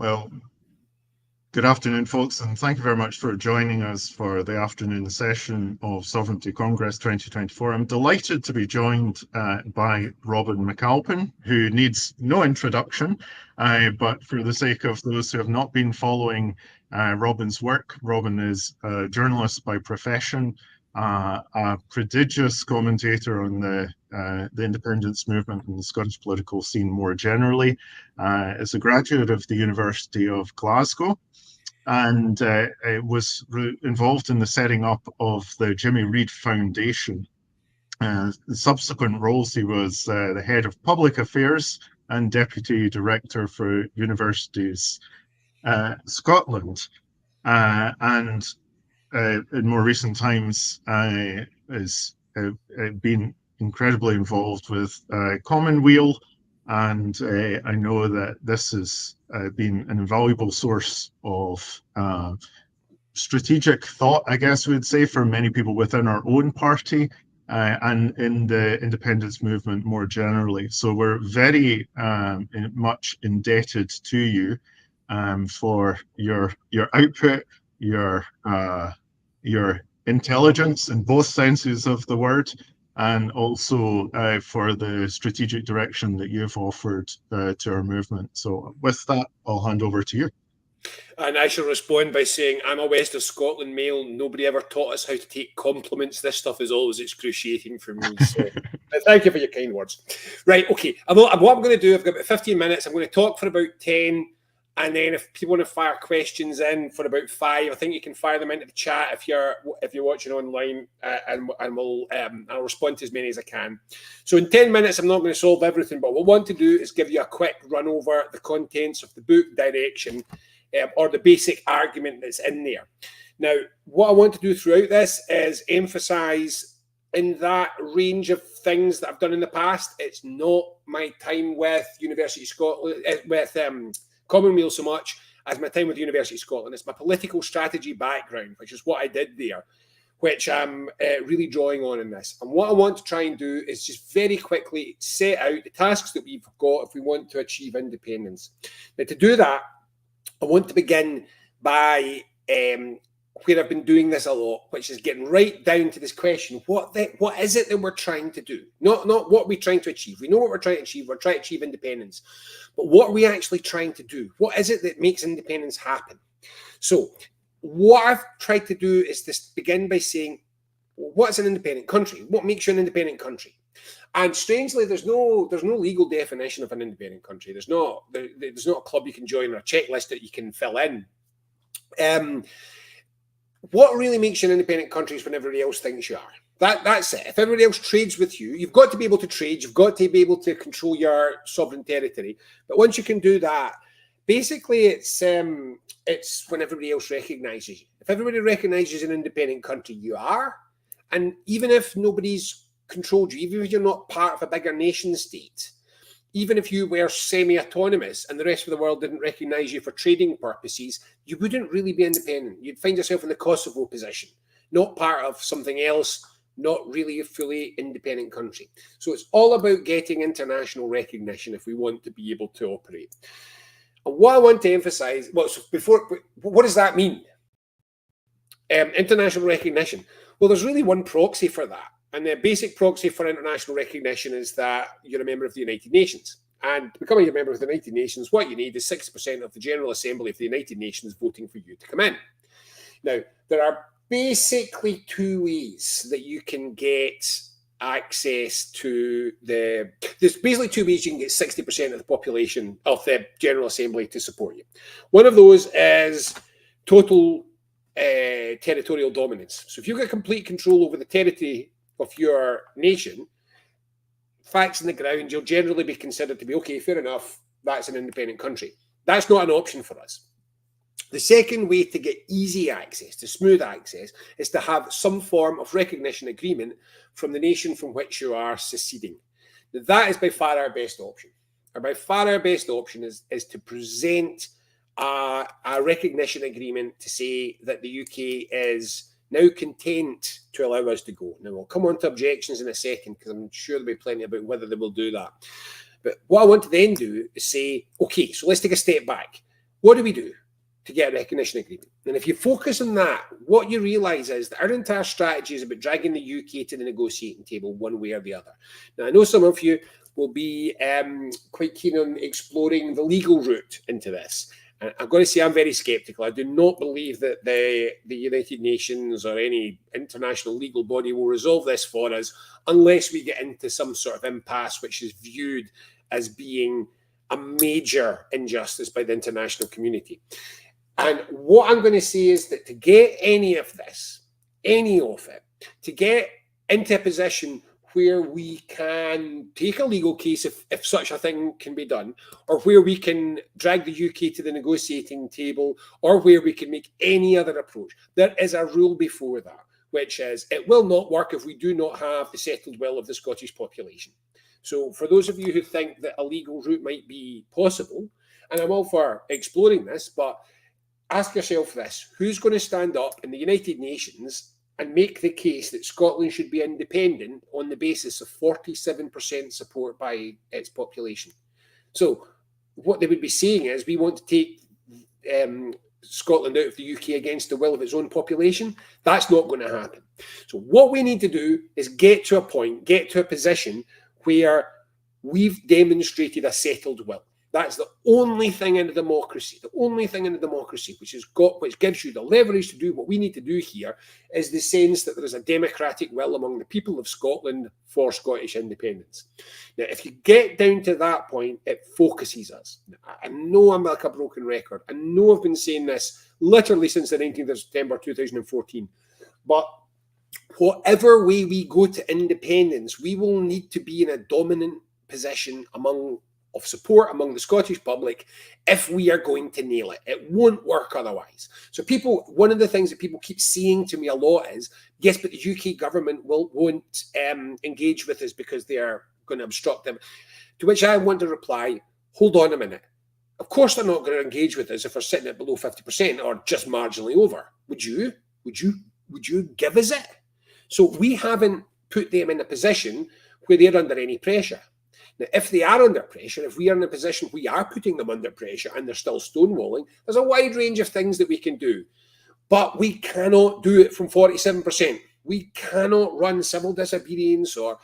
Well, good afternoon, folks, and thank you very much for joining us for the afternoon session of Sovereignty Congress 2024. I'm delighted to be joined by Robin McAlpine, who needs no introduction, but for the sake of those who have not been following Robin's work, Robin is a journalist by profession, a prodigious commentator on the independence movement and the Scottish political scene more generally, is a graduate of the University of Glasgow, and was involved in the setting up of the Jimmy Reid Foundation. The subsequent roles, he was the head of public affairs and deputy director for Universities Scotland, and in more recent times has been incredibly involved with Commonweal, and I know that this has been an invaluable source of strategic thought, I guess we'd say, for many people within our own party and in the independence movement more generally. So we're very much indebted to you for your output, your intelligence in both senses of the word, and also for the strategic direction that you've offered to our movement. So with that, I'll hand over to you. And I shall respond by saying, I'm a West of Scotland male. Nobody ever taught us how to take compliments. This stuff is always excruciating for me. So thank you for your kind words. Right, okay. What I'm going to do, I've got about 15 minutes. I'm going to talk for about 10. And then if people want to fire questions in for about 5, I think you can fire them into the chat if you're watching online, and I'll respond to as many as I can. So in 10 minutes, I'm not going to solve everything, but what I want to do is give you a quick run over the contents of the book, direction, or the basic argument that's in there. Now, what I want to do throughout this is emphasize in that range of things that I've done in the past. It's not my time with University of Scotland, with Commonweal so much as my time with the University of Scotland. It's my political strategy background, which is what I did there, which I'm really drawing on in this. And what I want to try and do is just very quickly set out the tasks that we've got if we want to achieve independence. Now, to do that, I want to begin by where I've been doing this a lot, which is getting right down to this question: what is it that we're trying to do? Not what we're trying to achieve. We know what we're trying to achieve. We're trying to achieve independence, but what are we actually trying to do? What is it that makes independence happen? So, what I've tried to do is to begin by saying, what's an independent country? What makes you an independent country? And strangely, there's no legal definition of an independent country. There's not a club you can join or a checklist that you can fill in. What really makes you an independent country is when everybody else thinks you are. That's it. If everybody else trades with you, you've got to be able to trade. You've got to be able to control your sovereign territory. But once you can do that, basically it's when everybody else recognises you. If everybody recognises an independent country, you are. And even if nobody's controlled you, even if you're not part of a bigger nation state, even if you were semi-autonomous and the rest of the world didn't recognise you for trading purposes, you wouldn't really be independent. You'd find yourself in the Kosovo position, not part of something else, not really a fully independent country. So it's all about getting international recognition if we want to be able to operate. And what I want to emphasise, what does that mean? International recognition. Well, there's really one proxy for that. And the basic proxy for international recognition is that you're a member of the United Nations. And becoming a member of the United Nations, what you need is 60% of the General Assembly of the United Nations voting for you to come in. Now, there are basically 2 ways that you can get access to there's basically 2 ways you can get 60% of the population of the General Assembly to support you. One of those is total territorial dominance. So if you've got complete control over the territory of your nation, facts on the ground, you'll generally be considered to be, okay, fair enough, that's an independent country. That's not an option for us. The second way to get easy access, to smooth access, is to have some form of recognition agreement from the nation from which you are seceding. Now, that is by far our best option. Or by far our best option is to present a recognition agreement to say that the UK is now content to allow us to go. Now, we'll come on to objections in a second, because I'm sure there'll be plenty about whether they will do that. But what I want to then do is say, okay, so let's take a step back. what do we do to get a recognition agreement? And if you focus on that, what you realise is that our entire strategy is about dragging the UK to the negotiating table one way or the other. Now, I know some of you will be quite keen on exploring the legal route into this. And I've got to say, I'm very sceptical. I do not believe that the United Nations or any international legal body will resolve this for us unless we get into some sort of impasse which is viewed as being a major injustice by the international community. And what I'm going to say is that to get any of this, any of it, to get into a position where we can take a legal case if such a thing can be done, or where we can drag the UK to the negotiating table, or where we can make any other approach, there is a rule before that, which is it will not work if we do not have the settled will of the Scottish population. So for those of you who think that a legal route might be possible, and I'm all for exploring this, but ask yourself this: who's going to stand up in the United Nations and make the case that Scotland should be independent on the basis of 47% support by its population? So what they would be saying is, we want to take Scotland out of the UK against the will of its own population. That's not going to happen. So what we need to do is get to a point, get to a position where we've demonstrated a settled will. That's the only thing in a democracy, which gives you the leverage to do what we need to do here, is the sense that there is a democratic will among the people of Scotland for Scottish independence. Now, if you get down to that point, it focuses us. I know I'm like a broken record. I know I've been saying this literally since the 19th of September 2014. But whatever way we go to independence, we will need to be in a dominant position of support among the Scottish public if we are going to nail it. It won't work otherwise. So one of the things that people keep saying to me a lot is, yes, but the UK government won't engage with us because they are going to obstruct them. To which I want to reply, hold on a minute. Of course they're not going to engage with us if we're sitting at below 50% or just marginally over. Would you give us it? So we haven't put them in a position where they're under any pressure. Now, if they are under pressure, if we are in a position we are putting them under pressure and they're still stonewalling, there's a wide range of things that we can do. But we cannot do it from 47%. We cannot run civil disobedience or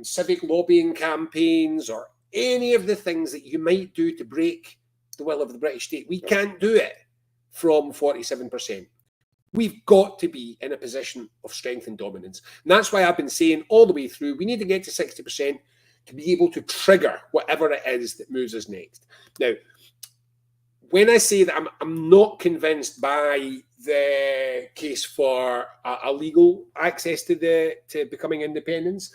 civic lobbying campaigns or any of the things that you might do to break the will of the British state. We can't do it from 47%. We've got to be in a position of strength and dominance. And that's why I've been saying all the way through, we need to get to 60% to be able to trigger whatever it is that moves us next. Now, when I say that I'm not convinced by the case for a legal access to becoming independence,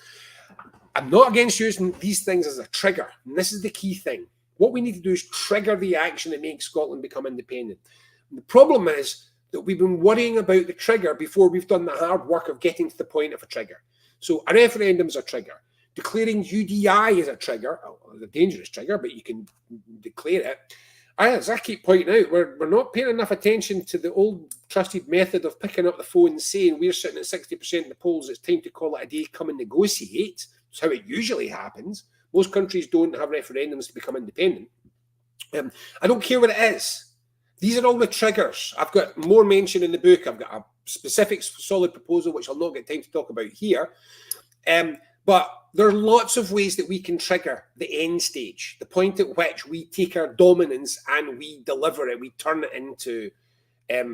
I'm not against using these things as a trigger. And this is the key thing. What we need to do is trigger the action that makes Scotland become independent. And the problem is that we've been worrying about the trigger before we've done the hard work of getting to the point of a trigger. So a referendum is a trigger. Declaring UDI is a trigger, a dangerous trigger, but you can declare it. As I keep pointing out, we're not paying enough attention to the old trusted method of picking up the phone and saying we're sitting at 60% in the polls, it's time to call it a day, come and negotiate. That's how it usually happens. Most countries don't have referendums to become independent. I don't care what it is. These are all the triggers. I've got more mention in the book. I've got a specific solid proposal, which I'll not get time to talk about here. But there are lots of ways that we can trigger the end stage, the point at which we take our dominance and we deliver it. We turn it into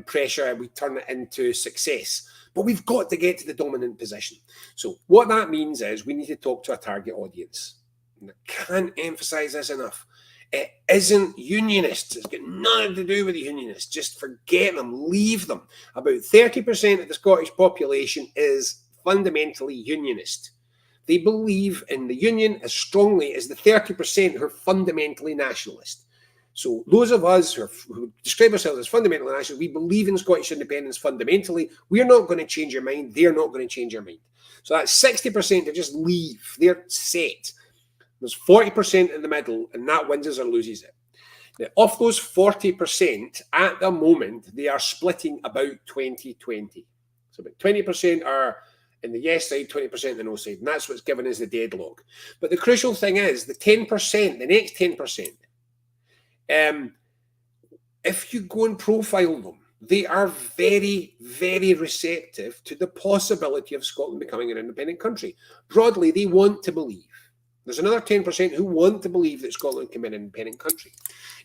pressure and we turn it into success. But we've got to get to the dominant position. So what that means is we need to talk to a target audience. And I can't emphasize this enough. It isn't unionists. It's got nothing to do with the unionists. Just forget them. Leave them. About 30% of the Scottish population is fundamentally unionist. They believe in the union as strongly as the 30% who are fundamentally nationalist. So those of us who describe ourselves as fundamentally national, we believe in Scottish independence fundamentally. We're not going to change your mind. They're not going to change your mind. So that's 60% to just leave. They're set. There's 40% in the middle, and that wins us or loses it. Now, of those 40%, at the moment, they are splitting about 20-20. So about 20% are in the yes side, 20% in the no side, and that's what's given us the deadlock. But the crucial thing is the 10%, the next 10%, if you go and profile them, they are very, very receptive to the possibility of Scotland becoming an independent country. Broadly, they want to believe. There's another 10% who want to believe that Scotland can be an independent country.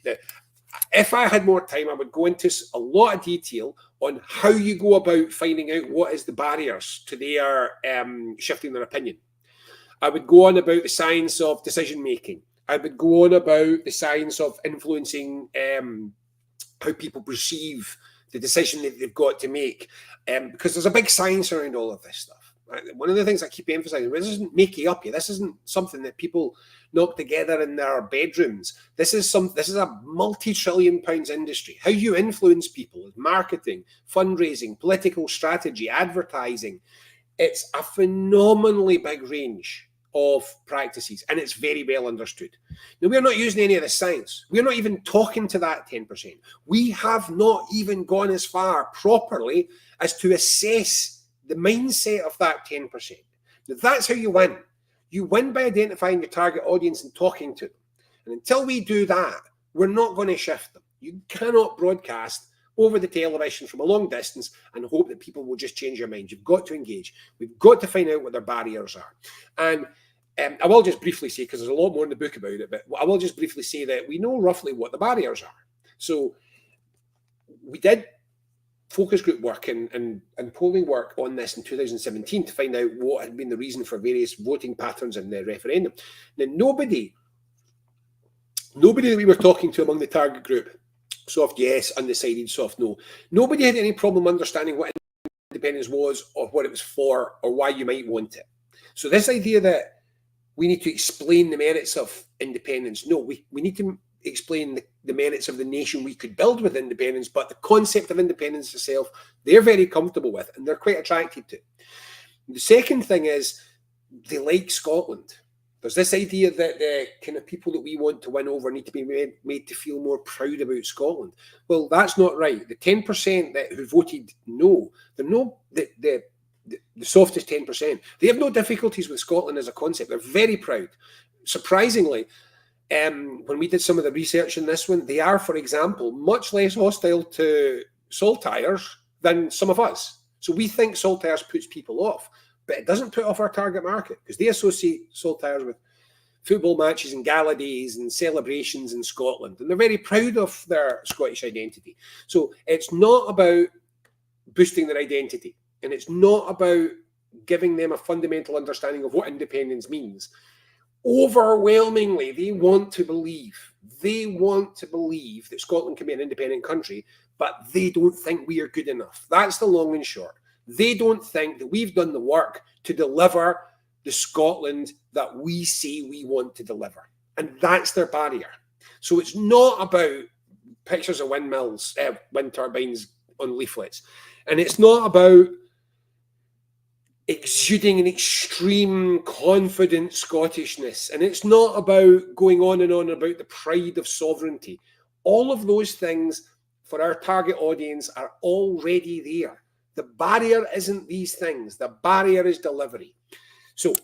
Now, if I had more time, I would go into a lot of detail on how you go about finding out what is the barriers to their shifting their opinion. I would go on about the science of decision-making. I would go on about the science of influencing how people perceive the decision that they've got to make, because there's a big science around all of this stuff. Right? One of the things I keep emphasizing, this isn't making up here. This isn't something that people knock together in their bedrooms. This is a multi-trillion pounds industry. How you influence people, marketing, fundraising, political strategy, advertising. It's a phenomenally big range of practices, and it's very well understood. Now, we're not using any of the science. We're not even talking to that 10%. We have not even gone as far properly as to assess the mindset of that 10%. Now, that's how you win. You win by identifying your target audience and talking to them. And until we do that, we're not going to shift them. You cannot broadcast over the television from a long distance and hope that people will just change their mind. You've got to engage. We've got to find out what their barriers are. And I will just briefly say, because there's a lot more in the book about it, but I will just briefly say that we know roughly what the barriers are. So we did focus group work and polling work on this in 2017 to find out what had been the reason for various voting patterns in the referendum. Now, nobody that we were talking to among the target group, soft yes, undecided, soft no, nobody had any problem understanding what independence was or what it was for or why you might want it. So this idea that we need to explain the merits of independence, no, we need to explain the merits of the nation we could build with independence, but the concept of independence itself, they're very comfortable with and they're quite attracted to. The second thing is they like Scotland. There's this idea that the kind of people that we want to win over need to be made to feel more proud about Scotland. Well, that's not right. The 10% who voted no, the softest 10%, they have no difficulties with Scotland as a concept. They're very proud. Surprisingly, when we did some of the research in this one, they are, for example, much less hostile to saltires than some of us. So we think saltires puts people off, but it doesn't put off our target market because they associate saltires with football matches and gala days and celebrations in Scotland. And they're very proud of their Scottish identity. So it's not about boosting their identity. And it's not about giving them a fundamental understanding of what independence means. Overwhelmingly, they want to believe that Scotland can be an independent country, but they don't think we are good enough. That's the long and short. They don't think that we've done the work to deliver the Scotland that we say we want to deliver. And that's their barrier. So it's not about pictures of windmills, wind turbines on leaflets. And it's not about exuding an extreme confident Scottishness. And it's not about going on and on about the pride of sovereignty. All of those things for our target audience are already there. The barrier isn't these things. The barrier is delivery. So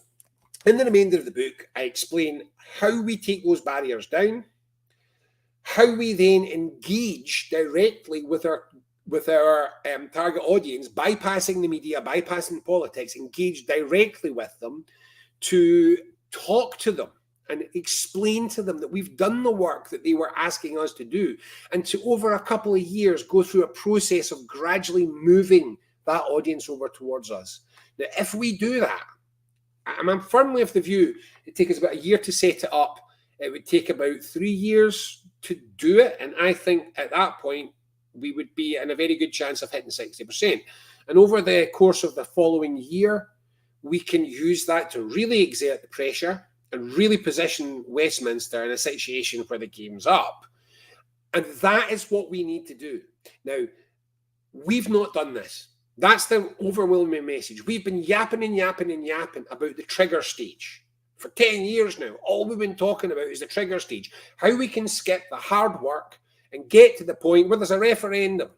in the remainder of the book, I explain how we take those barriers down, how we then engage directly with our target audience, bypassing the media, bypassing politics, engage directly with them to talk to them and explain to them that we've done the work that they were asking us to do, and to over a couple of years go through a process of gradually moving that audience over towards us. Now, if we do that, I'm firmly of the view it takes us about a year to set it up. It would take about 3 years to do it, and I think at that point we would be in a very good chance of hitting 60%. And over the course of the following year, we can use that to really exert the pressure and really position Westminster in a situation where the game's up. And that is what we need to do. Now, we've not done this. That's the overwhelming message. We've been yapping about the trigger stage. For 10 years now, all we've been talking about is the trigger stage. How we can skip the hard work and get to the point where there's a referendum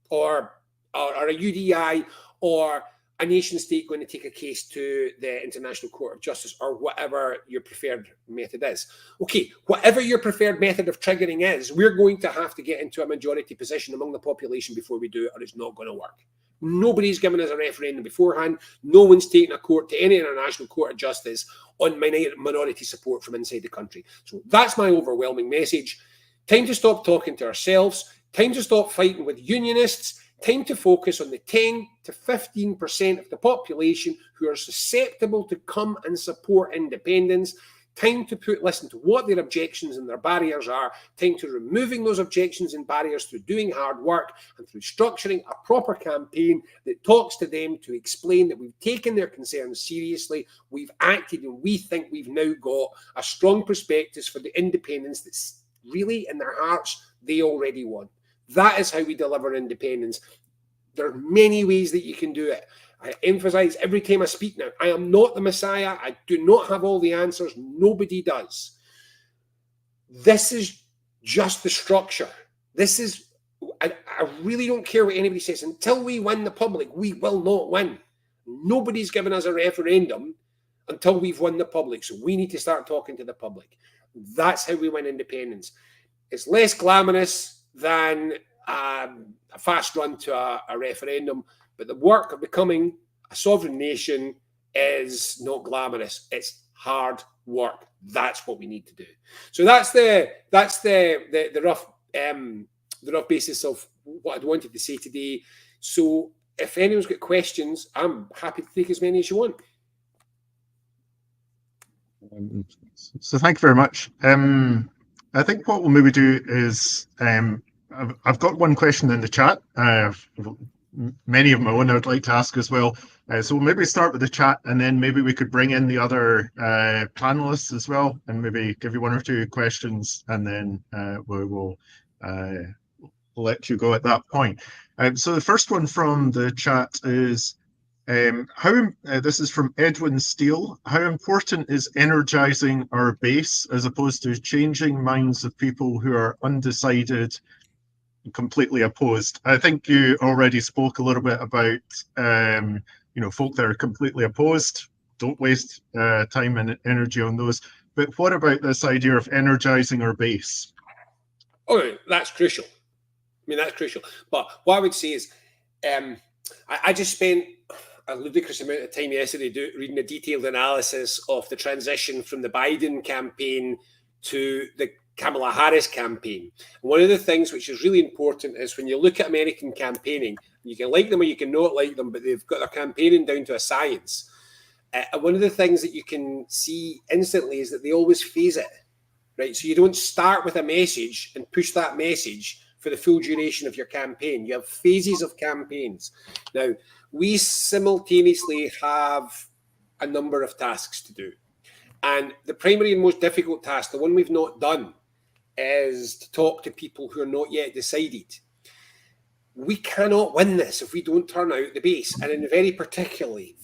or a UDI or a nation state going to take a case to the International Court of Justice or whatever your preferred method is? Okay, whatever your preferred method of triggering is, we're going to have to get into a majority position among the population before we do it, or it's not going to work. Nobody's given us a referendum beforehand. No one's taken a court to any International Court of Justice on minority support from inside the country. So that's my overwhelming message. Time to stop talking to ourselves. Time to stop fighting with unionists. Time to focus on the 10 to 15% of the population who are susceptible to come and support independence. Time to listen to what their objections and their barriers are. Time to removing those objections and barriers through doing hard work and through structuring a proper campaign that talks to them to explain that we've taken their concerns seriously, we've acted, and we think we've now got a strong prospectus for the independence that's really in their hearts they already want. That is how we deliver independence. There are many ways that you can do it. I emphasize every time I speak now, I am not the Messiah. I do not have all the answers. Nobody does. This is just the structure. This is, I really don't care what anybody says. Until we win the public, we will not win. Nobody's given us a referendum until we've won the public. So we need to start talking to the public. That's how we win independence. It's less glamorous than a fast run to a referendum. But the work of becoming a sovereign nation is not glamorous. It's hard work. That's what we need to do. So that's the rough basis of what I wanted to say today. So if anyone's got questions, I'm happy to take as many as you want. So thank you very much. I think what we'll maybe do is I've got one question in the chat. Many of my own I would like to ask as well. So we'll maybe start with the chat, and then maybe we could bring in the other panelists as well, and maybe give you one or two questions, and then we will let you go at that point. So the first one from the chat is, this is from Edwin Steele. How important is energizing our base as opposed to changing minds of people who are undecided, completely opposed? I think you already spoke a little bit about folk that are completely opposed. Don't waste time and energy on those. But what about this idea of energizing our base? Oh, that's crucial. I mean, that's crucial. But what I would say is, I just spent a ludicrous amount of time yesterday reading a detailed analysis of the transition from the Biden campaign to the Kamala Harris campaign. And one of the things which is really important is when you look at American campaigning, you can like them or you can not like them, but they've got their campaigning down to a science. And one of the things that you can see instantly is that they always phase it, right? So you don't start with a message and push that message for the full duration of your campaign. You have phases of campaigns. Now, we simultaneously have a number of tasks to do. And the primary and most difficult task, the one we've not done, is to talk to people who are not yet decided. We cannot win this if we don't turn out the base. And very particularly,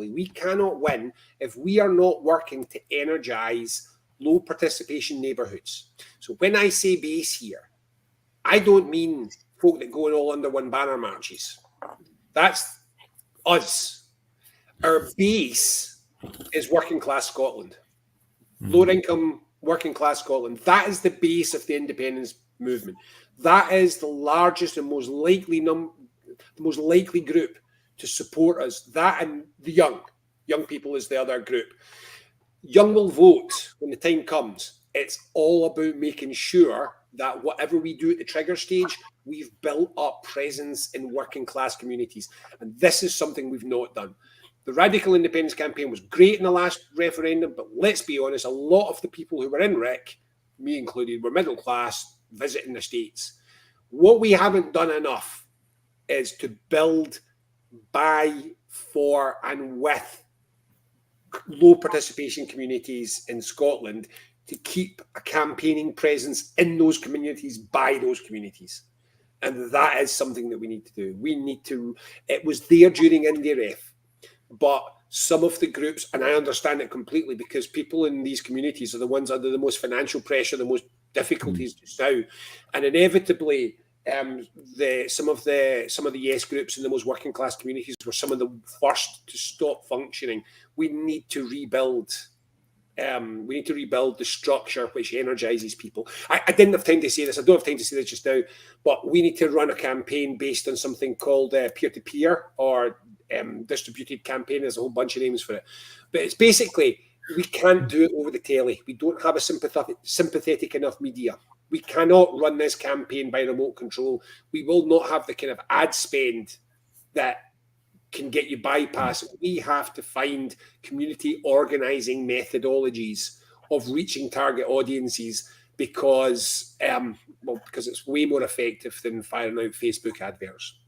we cannot win if we are not working to energize low participation neighborhoods. So when I say base here, I don't mean folk that go in all under one banner marches. That's us. Our base is working class Scotland, lower income working class Scotland. That is the base of the independence movement. That is the largest and most likely group to support us. That and the young people is the other group. Young will vote when the time comes. It's all about making sure that whatever we do at the trigger stage, we've built up presence in working class communities. And this is something we've not done. The Radical Independence campaign was great in the last referendum, but let's be honest, a lot of the people who were in RIC, me included, were middle class, visiting the States. What we haven't done enough is to build by, for, and with low participation communities in Scotland to keep a campaigning presence in those communities by those communities. And that is something that we need to do. It was there during IndyRef, but some of the groups, and I understand it completely because people in these communities are the ones under the most financial pressure, the most difficulties just now. And inevitably, some of the yes groups in the most working class communities were some of the first to stop functioning. We need to rebuild. We need to rebuild the structure which energizes people. I didn't have time to say this. I don't have time to say this just now, but we need to run a campaign based on something called peer-to-peer or distributed campaign. There's a whole bunch of names for it. But it's basically, we can't do it over the telly. We don't have a sympathetic enough media. We cannot run this campaign by remote control. We will not have the kind of ad spend that can get you bypassed. We have to find community organizing methodologies of reaching target audiences because it's way more effective than firing out Facebook adverts.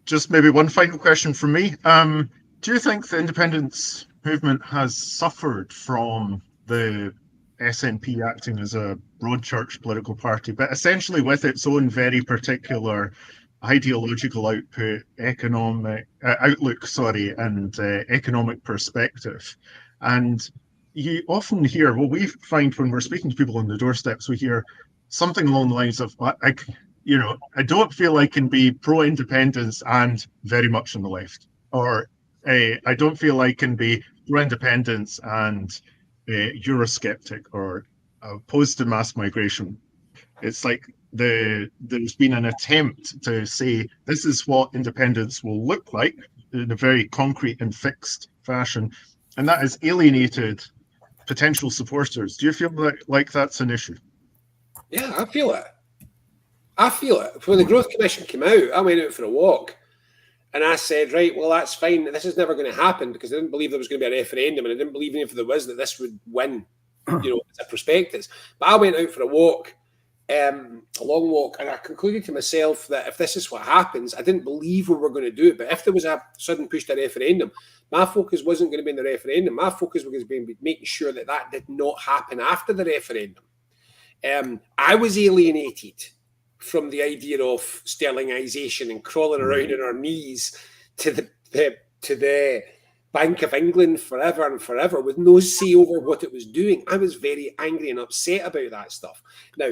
Just maybe one final question from me. Do you think the independence movement has suffered from the SNP acting as a broad church political party, but essentially with its own very particular ideological outlook, and economic perspective? And you often hear, well, we find when we're speaking to people on the doorsteps, we hear something along the lines of, I don't feel I can be pro-independence and very much on the left, or I don't feel I can be pro-independence and Eurosceptic or opposed to mass migration. It's like there's been an attempt to say this is what independence will look like in a very concrete and fixed fashion, and that has alienated potential supporters. Do you feel like that's an issue? Yeah, I feel it. When the Growth Commission came out, I went out for a walk and I said, right, well, that's fine. This is never going to happen because I didn't believe there was going to be a referendum, and I didn't believe even if there was that this would win, as a prospectus. But I went out for a walk, a long walk, and I concluded to myself that if this is what happens, I didn't believe we were going to do it. But if there was a sudden push to a referendum, my focus wasn't going to be in the referendum. My focus was going to be making sure that that did not happen after the referendum. I was alienated from the idea of sterlingization and crawling around on our knees to the Bank of England forever and forever with no say over what it was doing. I was very angry and upset about that stuff. Now,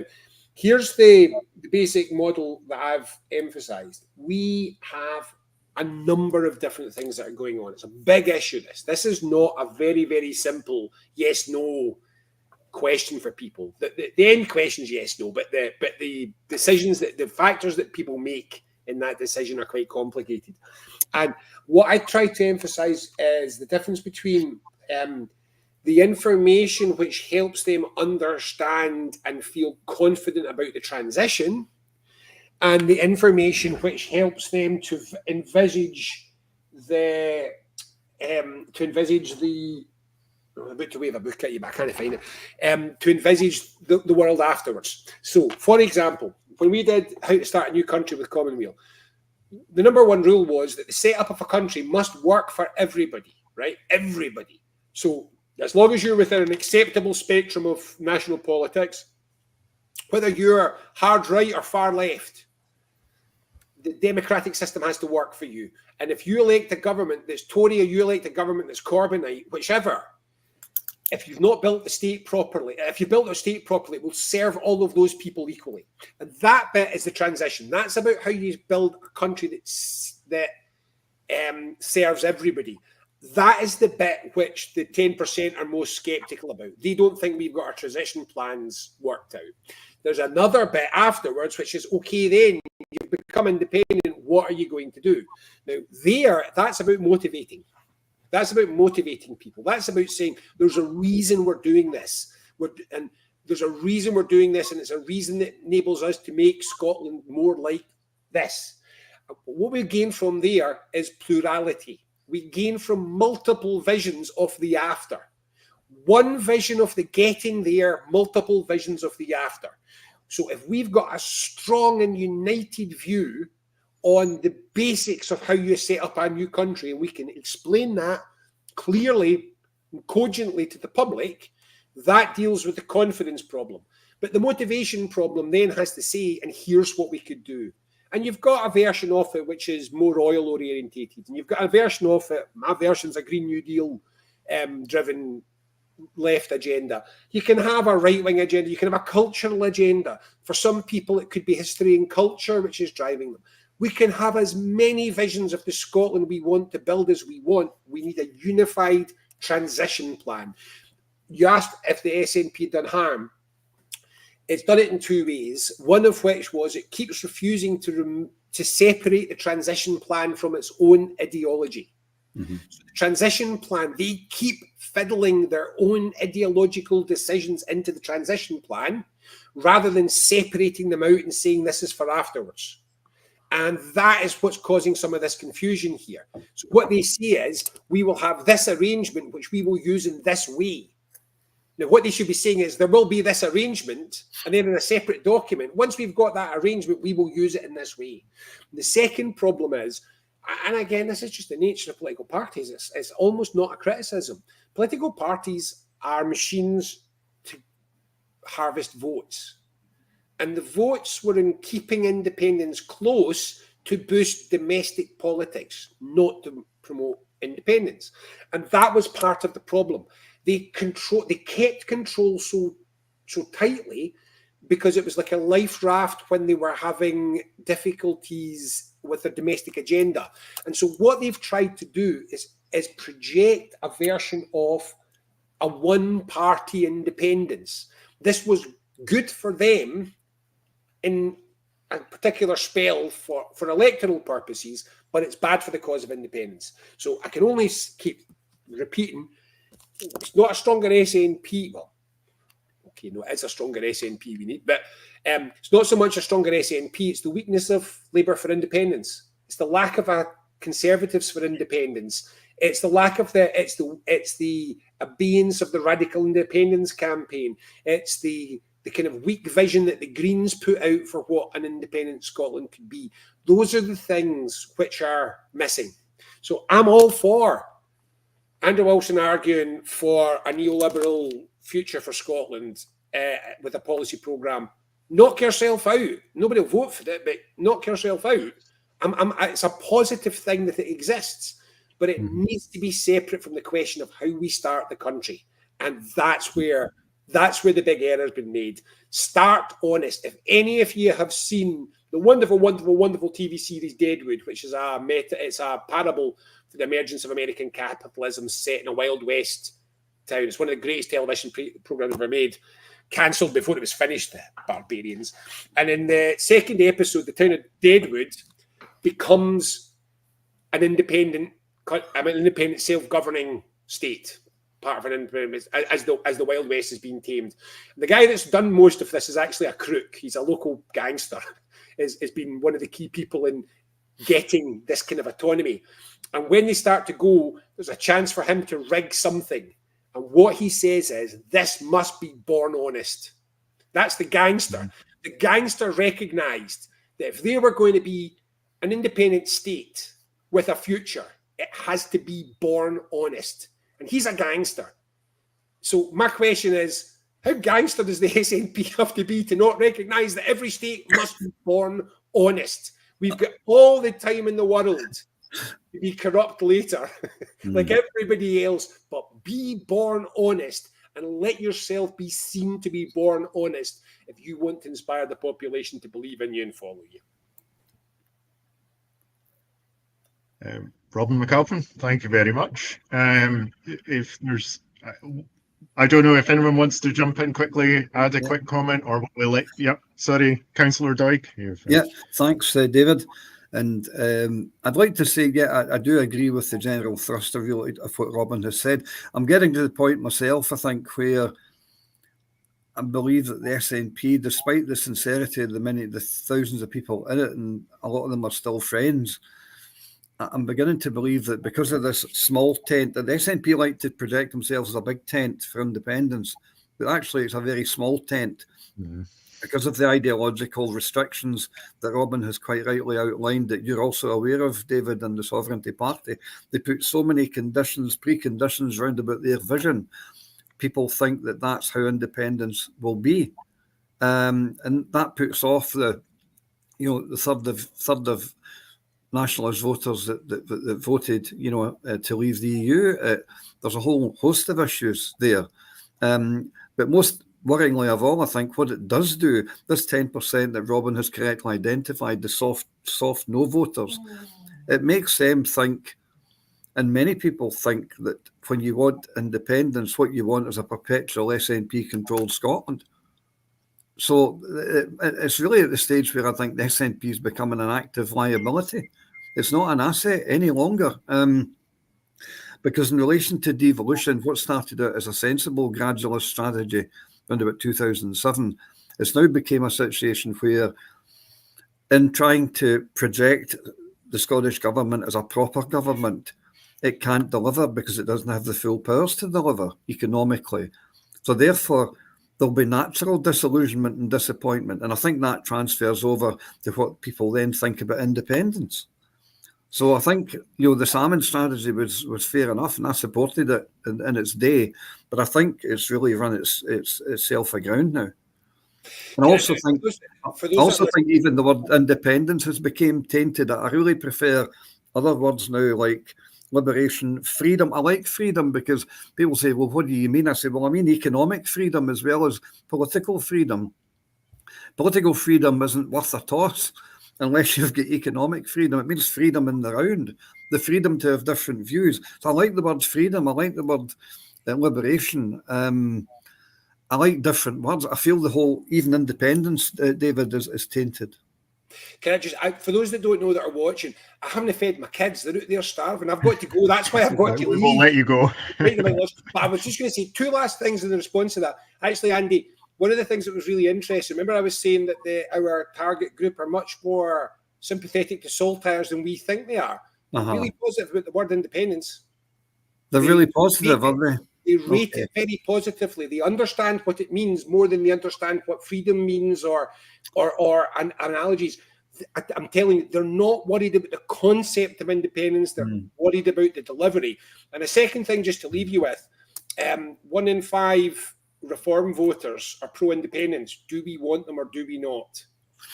here's the basic model that I've emphasized. We have a number of different things that are going on. It's a big issue, this. This is not a very, very simple yes, no question for people. The end question is yes, no, but the decisions, the factors that people make in that decision are quite complicated. And what I try to emphasize is the difference between the information which helps them understand and feel confident about the transition and the information which helps them to envisage the I'm about to wave a book at you, but I can't find it. To envisage the world afterwards. So, for example, when we did How to Start a New Country with Commonweal, the number one rule was that the setup of a country must work for everybody, right? Everybody. So, as long as you're within an acceptable spectrum of national politics, whether you're hard right or far left, the democratic system has to work for you. And if you elect a government that's Tory or you elect a government that's Corbynite, whichever, if you've not built the state properly, if you built the state properly, it will serve all of those people equally. And that bit is the transition. That's about how you build a country that serves everybody. That is the bit which the 10% are most sceptical about. They don't think we've got our transition plans worked out. There's another bit afterwards, which is, okay, then you've become independent. What are you going to do? Now, that's about motivating. That's about motivating people. That's about saying there's a reason we're doing this. And there's a reason we're doing this, and it's a reason that enables us to make Scotland more like this. What we gain from there is plurality. We gain from multiple visions of the after. One vision of the getting there, multiple visions of the after. So if we've got a strong and united view on the basics of how you set up a new country, and we can explain that clearly and cogently to the public, that deals with the confidence problem. But the motivation problem then has to say, and here's what we could do. And you've got a version of it which is more oil orientated, and you've got a version of it, my version's a Green New Deal driven left agenda. You can have a right-wing agenda. You can have a cultural agenda. For some people, it could be history and culture, which is driving them. We can have as many visions of the Scotland we want to build as we want. We need a unified transition plan. You asked if the SNP done harm. It's done it in two ways, one of which was it keeps refusing to separate the transition plan from its own ideology. Mm-hmm. So the transition plan, they keep fiddling their own ideological decisions into the transition plan rather than separating them out and saying this is for afterwards. And that is what's causing some of this confusion here. So what they say is, we will have this arrangement, which we will use in this way. Now, what they should be saying is, there will be this arrangement, and then in a separate document, once we've got that arrangement, we will use it in this way. The second problem is, and again, this is just the nature of political parties, it's almost not a criticism. Political parties are machines to harvest votes. And the votes were in keeping independence close to boost domestic politics, not to promote independence. And that was part of the problem. They kept control so tightly because it was like a life raft when they were having difficulties with their domestic agenda. And so what they've tried to do is project a version of a one-party independence. This was good for them in a particular spell for electoral purposes, but it's bad for the cause of independence. So I can only keep repeating, it's not a stronger SNP. Well, okay, no, it's a stronger SNP we need, but it's not so much a stronger SNP, it's the weakness of Labour for Independence. It's the lack of a Conservatives for Independence. It's the lack of it's the abeyance of the Radical Independence campaign. It's the kind of weak vision that the Greens put out for what an independent Scotland could be. Those are the things which are missing. So I'm all for Andrew Wilson arguing for a neoliberal future for Scotland with a policy programme. Knock yourself out. Nobody will vote for it, but knock yourself out. It's a positive thing that it exists, but it needs to be separate from the question of how we start the country. And that's where the big error has been made. Start honest. If any of you have seen the wonderful, wonderful, wonderful TV series Deadwood, which is it's a parable for the emergence of American capitalism set in a Wild West town. It's one of the greatest television programs ever made. Cancelled before it was finished, the barbarians. And in the second episode, the town of Deadwood becomes an independent self-governing state. Part of an independent, as the Wild West is being tamed. And the guy that's done most of this is actually a crook. He's a local gangster. Has been one of the key people in getting this kind of autonomy. And when they start to go, there's a chance for him to rig something. And what he says is, this must be born honest. That's the gangster. The gangster recognized that if they were going to be an independent state with a future, it has to be born honest. And he's a gangster. So my question is, how gangster does the SNP have to be to not recognise that every state must be born honest? We've got all the time in the world to be corrupt later, like everybody else, but be born honest and let yourself be seen to be born honest if you want to inspire the population to believe in you and follow you. Robin McAlpine, thank you very much. If there's, I don't know if anyone wants to jump in quickly, add a quick comment, or we'll let. Sorry, Councillor Doig. Thanks, David. And I'd like to say, I do agree with the general thrust of what Robin has said. I'm getting to the point myself, I think, where I believe that the SNP, despite the sincerity of the thousands of people in it, and a lot of them are still friends, I'm beginning to believe that because of this small tent, that the SNP like to project themselves as a big tent for independence, but actually it's a very small tent because of the ideological restrictions that Robin has quite rightly outlined, that you're also aware of, David, and the Sovereignty Party. They put so many preconditions round about their vision. People think that that's how independence will be. And that puts off the third of nationalist voters that voted, to leave the EU. There's a whole host of issues there. But most worryingly of all, I think what it does do, this 10% that Robin has correctly identified, the soft no voters, it makes them think, and many people think, that when you want independence, what you want is a perpetual SNP-controlled Scotland. So it's really at the stage where I think the SNP is becoming an active liability. It's not an asset any longer. Because in relation to devolution, what started out as a sensible gradualist strategy around about 2007, it's now became a situation where, in trying to project the Scottish government as a proper government, it can't deliver because it doesn't have the full powers to deliver economically. So therefore, there'll be natural disillusionment and disappointment. And I think that transfers over to what people then think about independence. So I think, the salmon strategy was fair enough, and I supported it in its day. But I think it's really run itself aground now. And I also think even the word independence has become tainted. I really prefer other words now, like liberation, freedom. I like freedom because people say, well, what do you mean? I say, well, I mean economic freedom as well as political freedom. Political freedom isn't worth a toss unless you've got economic freedom. It means freedom in the round, the freedom to have different views. So I like the word freedom. I like the word liberation. I like different words. I feel the whole, even independence, David, is tainted. Can I just, for those that don't know that are watching, I haven't fed my kids. They're out there starving. I've got to go. That's why I've got to leave. We won't let you go. But I was just going to say two last things in the response to that. Actually, Andy, one of the things that was really interesting, remember I was saying that our target group are much more sympathetic to saltires than we think they are. Really positive about the word independence. They're really positive, aren't they? They rate it very positively. They understand what it means more than they understand what freedom means or analogies. I'm telling you, they're not worried about the concept of independence. They're worried about the delivery. And a second thing, just to leave you with, 1 in 5 Reform voters are pro-independence. Do we want them or do we not?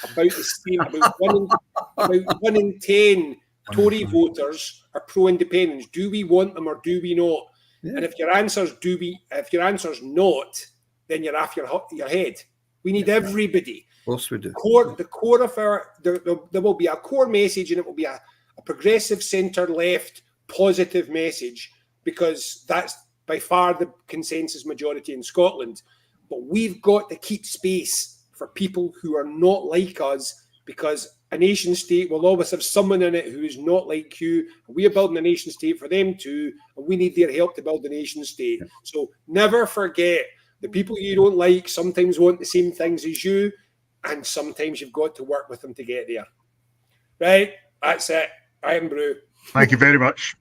About the same. About 1 in 10 Tory voters are pro-independence. Do we want them or do we not? Yeah. And if your answer's not, then you're off your head. We need everybody. Of course we do. The core of there will be a core message, and it will be a progressive centre left positive message, because that's by far the consensus majority in Scotland. But we've got to keep space for people who are not like us, because a nation state will always have someone in it who is not like you. We are building a nation state for them too, and we need their help to build a nation state. So never forget, the people you don't like sometimes want the same things as you, and sometimes you've got to work with them to get there. Right? That's it. I am Brew. Thank you very much.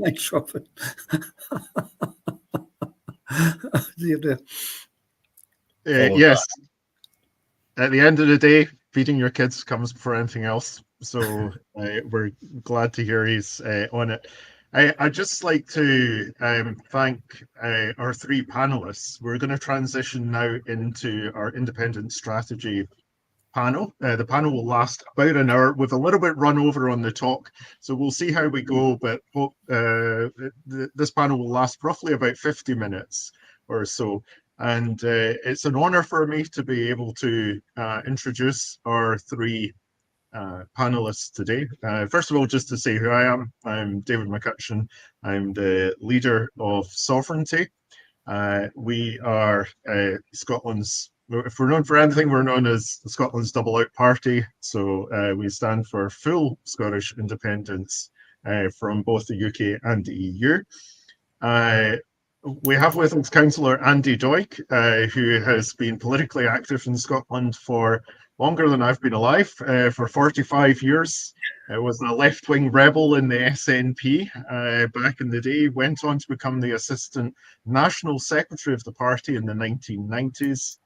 Thanks, Robin. Yes. At the end of the day, feeding your kids comes before anything else. So we're glad to hear he's on it. I'd just like to thank our 3 panelists. We're going to transition now into our independent strategy panel. The panel will last about an hour with a little bit run over on the talk. So we'll see how we go, but this panel will last roughly about 50 minutes or so. And it's an honor for me to be able to introduce our 3 panelists today. First of all, just to say who I am. I'm David McCutcheon. I'm the leader of Sovereignty. We are Scotland's, if we're known for anything, we're known as Scotland's double out party. So we stand for full Scottish independence from both the UK and the EU. We have with us Councillor Andy Doig, who has been politically active in Scotland for longer than I've been alive, for 45 years. Was a left-wing rebel in the SNP back in the day, went on to become the Assistant National Secretary of the party in the 1990s,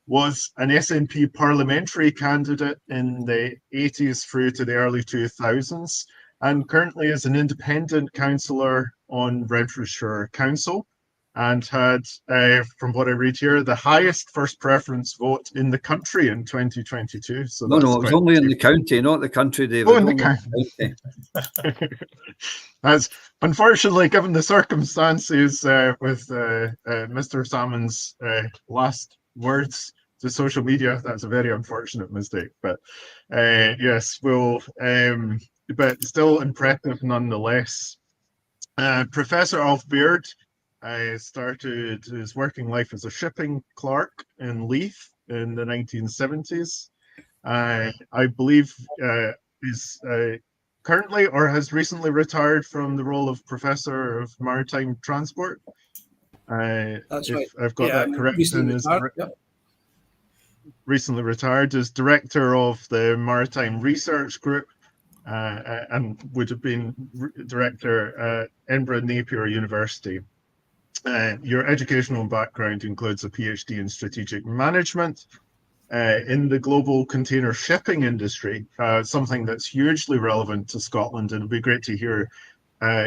was an SNP parliamentary candidate in the 80s through to the early 2000s, and currently is an independent councillor on Renfrewshire Council. and had, from what I read here, the highest first preference vote in the country in 2022. So no, it was only in the county, not the country, David. Oh, in the county. As unfortunately, given the circumstances with Mr. Salmon's last words to social media, that's a very unfortunate mistake. But yes, but still impressive nonetheless. Professor Alf Baird started his working life as a shipping clerk in Leith in the 1970s. I believe is currently or has recently retired from the role of Professor of Maritime Transport. That's right. I've got that correct. Recently retired as Director of the Maritime Research Group and would have been Director at Edinburgh Napier University. Your educational background includes a PhD in Strategic Management in the global container shipping industry, something that's hugely relevant to Scotland, and it'd be great to hear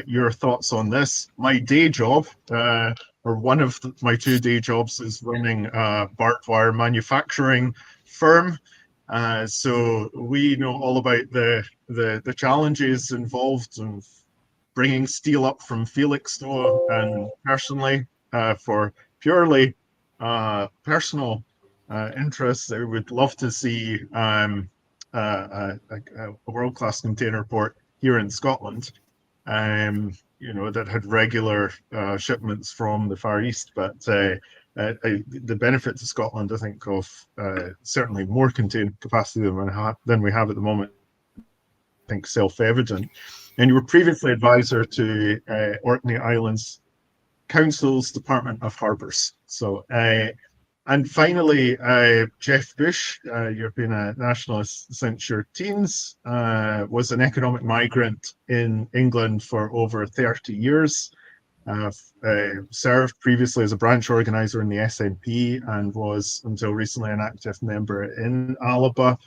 your thoughts on this. My day job, or one of my 2 day jobs, is running a barbed wire manufacturing firm. So we know all about the challenges involved in bringing steel up from Felixstowe, and personally, for purely personal interests, I would love to see a world-class container port here in Scotland, that had regular shipments from the Far East. But the benefit to Scotland, I think, of certainly more container capacity than we have at the moment, I think, self-evident. And you were previously advisor to Orkney Islands Council's Department of Harbours. So, and finally, Geoff Bush, you've been a nationalist since your teens, was an economic migrant in England for over 30 years, served previously as a branch organiser in the SNP, and was until recently an active member in Alaba.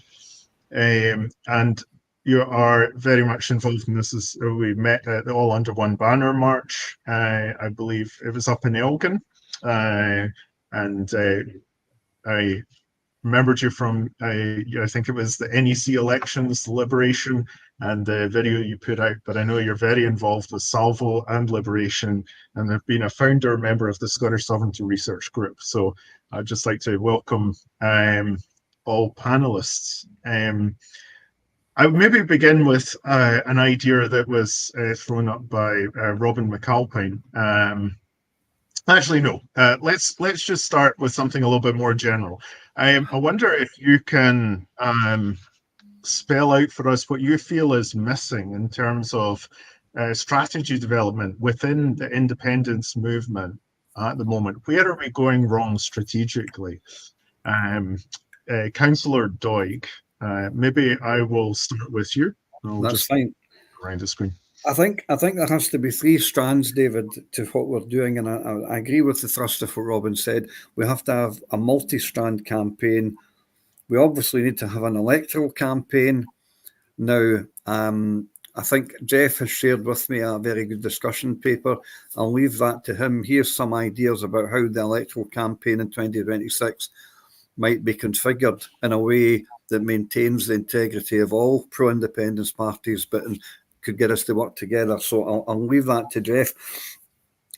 And you are very much involved in this. We met at the All Under One Banner March. I believe it was up in Elgin. And I remembered you from, I think it was the NEC elections, Liberation, and the video you put out. But I know you're very involved with Salvo and Liberation, and have been a founder member of the Scottish Sovereignty Research Group. So I'd just like to welcome all panelists. I would maybe begin with an idea that was thrown up by Robin McAlpine. Actually, no. Let's just start with something a little bit more general. I wonder if you can spell out for us what you feel is missing in terms of strategy development within the independence movement at the moment. Where are we going wrong strategically? Councillor Doig, maybe I will start with you. That's fine. Around the screen. I think there has to be 3 strands, David, to what we're doing, and I agree with the thrust of what Robin said. We have to have a multi-strand campaign. We obviously need to have an electoral campaign. Now, I think Geoff has shared with me a very good discussion paper. I'll leave that to him. He has some ideas about how the electoral campaign in 2026 might be configured in a way that maintains the integrity of all pro-independence parties, but could get us to work together. So I'll leave that to Geoff.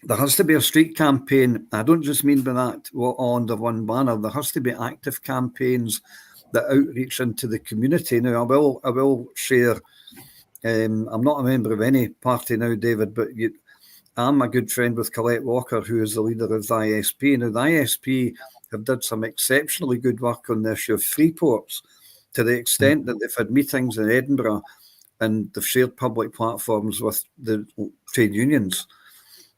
There has to be a street campaign. I don't just mean by that all under one banner. There has to be active campaigns that outreach into the community. Now, I will share. I'm not a member of any party now, David, but I'm a good friend with Colette Walker, who is the leader of the ISP. Now, the ISP have did some exceptionally good work on the issue of free ports, to the extent that they've had meetings in Edinburgh and they've shared public platforms with the trade unions.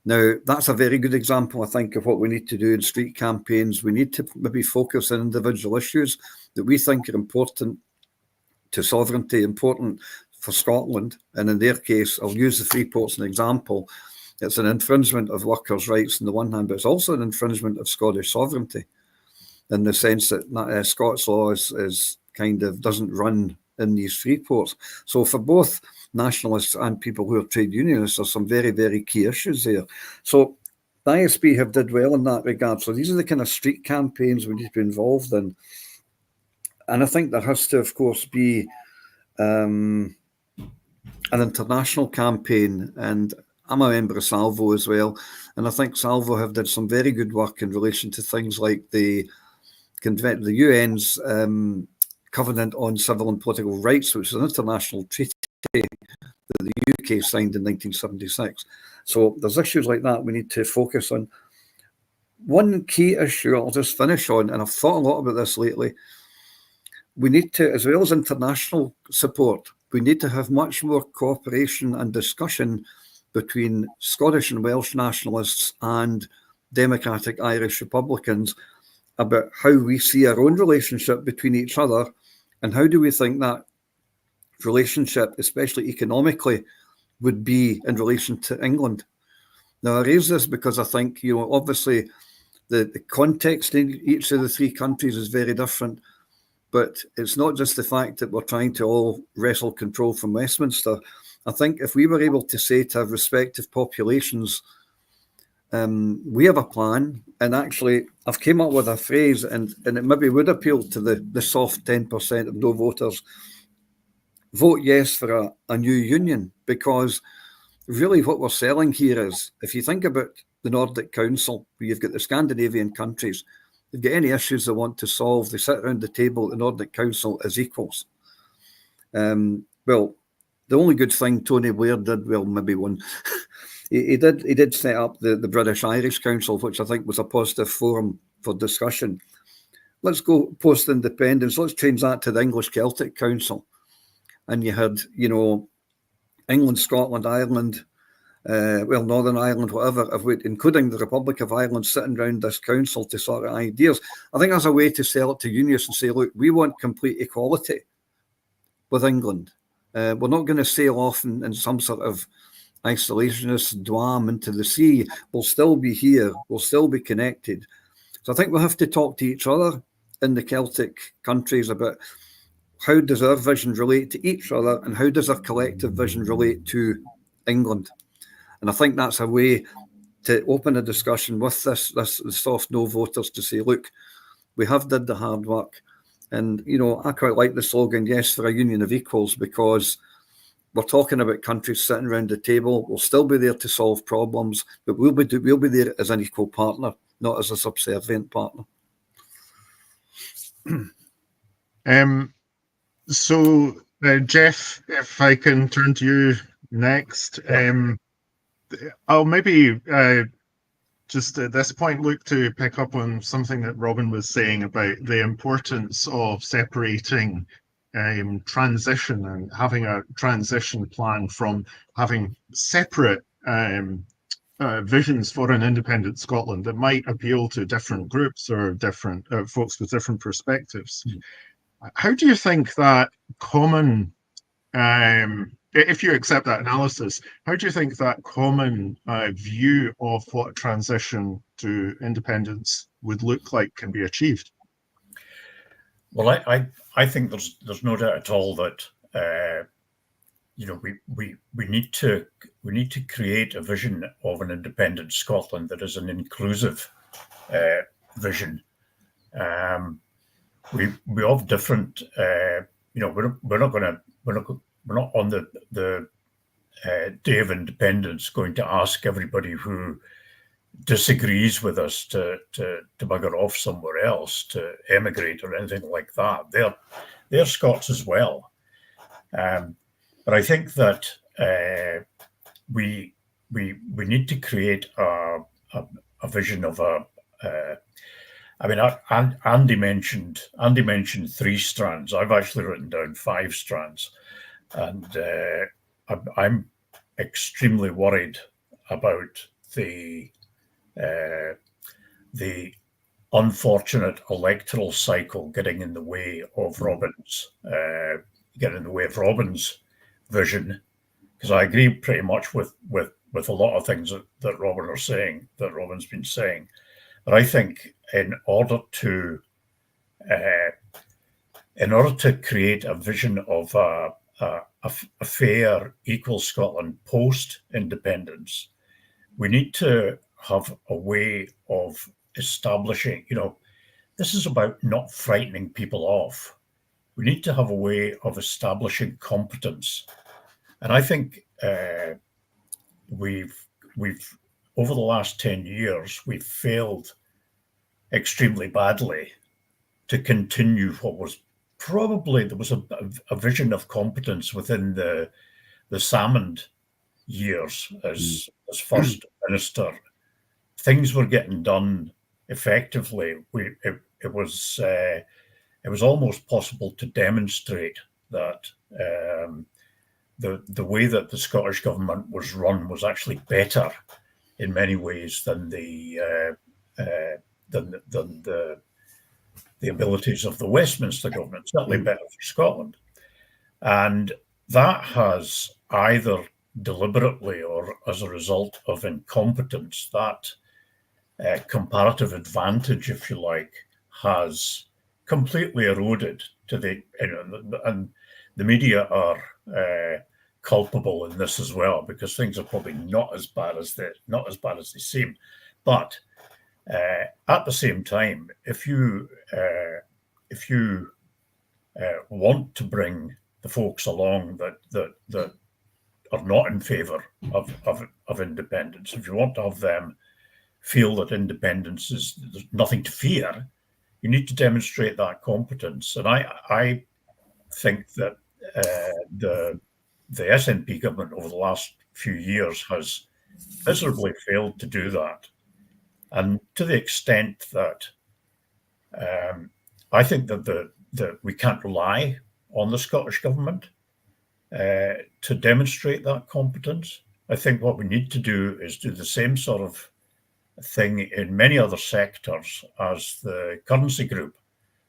Now, that's a very good example, I think, of what we need to do in street campaigns. We need to maybe focus on individual issues that we think are important to sovereignty, important for Scotland. And in their case, I'll use the free ports as an example. It's an infringement of workers' rights on the one hand, but it's also an infringement of Scottish sovereignty, in the sense that Scots law is kind of doesn't run in these free ports. So for both nationalists and people who are trade unionists, there's some very, very key issues there. So the ISB have did well in that regard. So these are the kind of street campaigns we need to be involved in. And I think there has to, of course, be an international campaign. And I'm a member of Salvo as well. And I think Salvo have did some very good work in relation to things like the UN's Covenant on Civil and Political Rights, which is an international treaty that the UK signed in 1976. So there's issues like that we need to focus on. One key issue I'll just finish on, and I've thought a lot about this lately, we need to, as well as international support, we need to have much more cooperation and discussion between Scottish and Welsh nationalists and Democratic Irish Republicans about how we see our own relationship between each other and how do we think that relationship, especially economically, would be in relation to England. Now, I raise this because I think, obviously the context in each of the three countries is very different, but it's not just the fact that we're trying to all wrestle control from Westminster. I think if we were able to say to our respective populations, we have a plan, and actually I've came up with a phrase, and it maybe would appeal to the soft 10% of no voters, vote yes for a new union, because really what we're selling here is, if you think about the Nordic Council, where you've got the Scandinavian countries, they've got any issues they want to solve, they sit around the table at the Nordic Council as equals. Well, the only good thing Tony Blair did, well, maybe one, he did set up the British-Irish Council, which I think was a positive forum for discussion. Let's go post-independence, let's change that to the English-Celtic Council. And you had, England, Scotland, Ireland, Northern Ireland, whatever, including the Republic of Ireland, sitting around this council to sort of ideas. I think that's a way to sell it to unionists and say, look, we want complete equality with England. We're not going to sail off in some sort of isolationist dwam into the sea. We'll still be here. We'll still be connected. So I think we'll have to talk to each other in the Celtic countries about how does our vision relate to each other and how does our collective vision relate to England. And I think that's a way to open a discussion with this soft no voters to say, look, we have did the hard work. And, I quite like the slogan, yes, for a union of equals, because we're talking about countries sitting around the table. We'll still be there to solve problems, but we'll be there as an equal partner, not as a subservient partner. So, Geoff, if I can turn to you next, I'll maybe just at this point look to pick up on something that Robin was saying about the importance of separating transition and having a transition plan from having separate visions for an independent Scotland that might appeal to different groups or different folks with different perspectives. How do you think that common, if you accept that analysis, how do you think that common view of what transition to independence would look like can be achieved? Well, I think there's no doubt at all that we need to create a vision of an independent Scotland that is an inclusive vision. We have different. We're not on the day of independence going to ask everybody who disagrees with us to bugger off somewhere else, to emigrate or anything like that. They're Scots as well. But I think that we need to create a vision of Andy mentioned 3 strands. I've actually written down 5 strands, and I'm extremely worried about the unfortunate electoral cycle getting in the way of Robin's vision, because I agree pretty much with a lot of things that Robin's been saying. But I think in order to create a vision of a fair, equal Scotland post-independence, we need to have a way of establishing, this is about not frightening people off. We need to have a way of establishing competence. And I think we've over the last 10 years, we've failed extremely badly to continue what was probably, there was a vision of competence within the Salmond years as First Minister. Things were getting done effectively. It was almost possible to demonstrate that the way that the Scottish government was run was actually better in many ways than the abilities of the Westminster government, certainly better for Scotland. And that has either deliberately or as a result of incompetence, that comparative advantage, if you like, has completely eroded to and the media are culpable in this as well, because things are probably not as bad as they seem. But at the same time, if you want to bring the folks along that are not in favour of independence, if you want to have them feel that independence there's nothing to fear, you need to demonstrate that competence. And I think that the SNP government over the last few years has miserably failed to do that. And to the extent that I think that we can't rely on the Scottish government to demonstrate that competence. I think what we need to do is do the same sort of thing in many other sectors as the currency group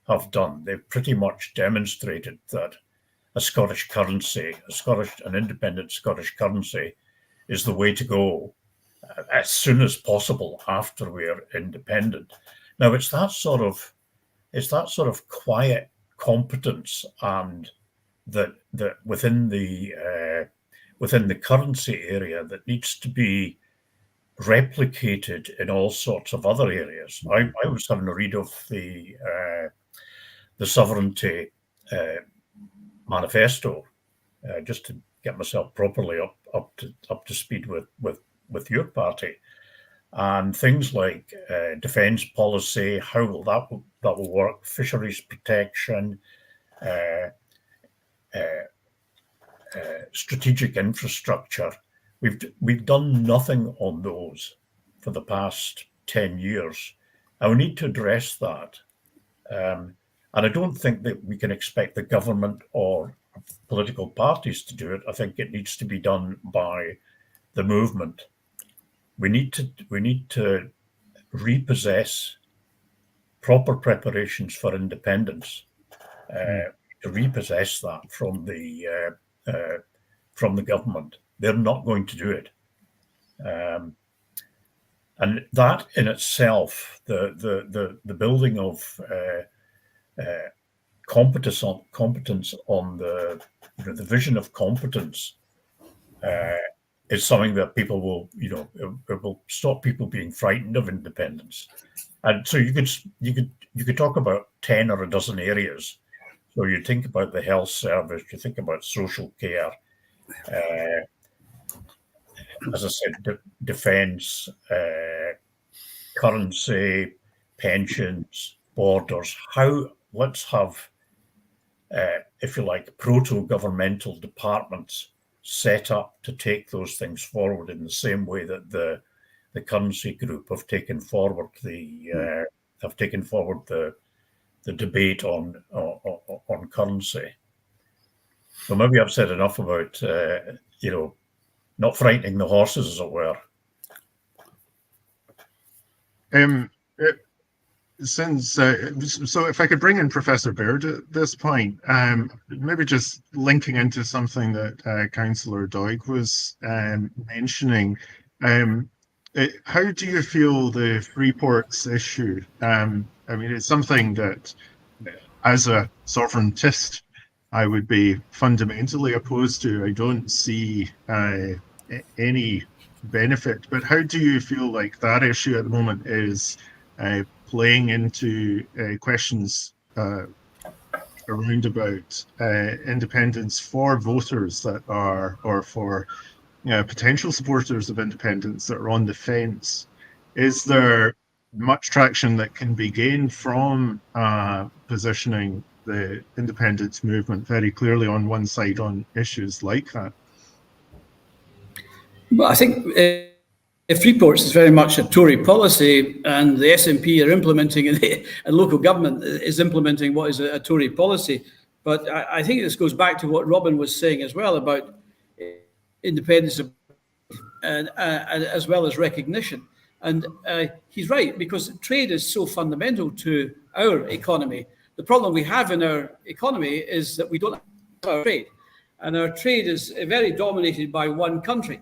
have done. They've pretty much demonstrated that a Scottish currency, an independent Scottish currency, is the way to go as soon as possible after we are independent. Now it's that sort of quiet competence, and that within the currency area that needs to be replicated in all sorts of other areas. I was having a read of the sovereignty manifesto just to get myself properly up to speed with your party, and things like defence policy, how will that will work, fisheries protection, strategic infrastructure. We've done nothing on those for the past 10 years, and we need to address that. And I don't think that we can expect the government or political parties to do it. I think it needs to be done by the movement. We need to repossess proper preparations for independence, to repossess that from the government. They're not going to do it, and that in itself, the building of competence on the vision of competence is something that people will, it will stop people being frightened of independence. And so you could talk about 10 or a dozen areas. So you think about the health service, you think about social care, as I said, defence, currency, pensions, borders. Let's have, if you like, proto-governmental departments set up to take those things forward in the same way that the currency group have taken forward the debate on currency. So maybe I've said enough about not frightening the horses, as it were. So if I could bring in Professor Baird at this point, maybe just linking into something that Councillor Doig was mentioning, how do you feel the free ports issue? I mean, it's something that, as a sovereigntist, I would be fundamentally opposed to. I don't see any benefit. But how do you feel like that issue at the moment is playing into questions around about independence for voters that are, or for potential supporters of independence that are on the fence? Is there much traction that can be gained from positioning the independence movement very clearly on one side on issues like that? Well, I think Freeports is very much a Tory policy, and the SNP are implementing, and local government is implementing what is a Tory policy. But I think this goes back to what Robin was saying as well about independence and as well as recognition. And he's right, because trade is so fundamental to our economy. The problem we have in our economy is that we don't have trade. And our trade is very dominated by one country,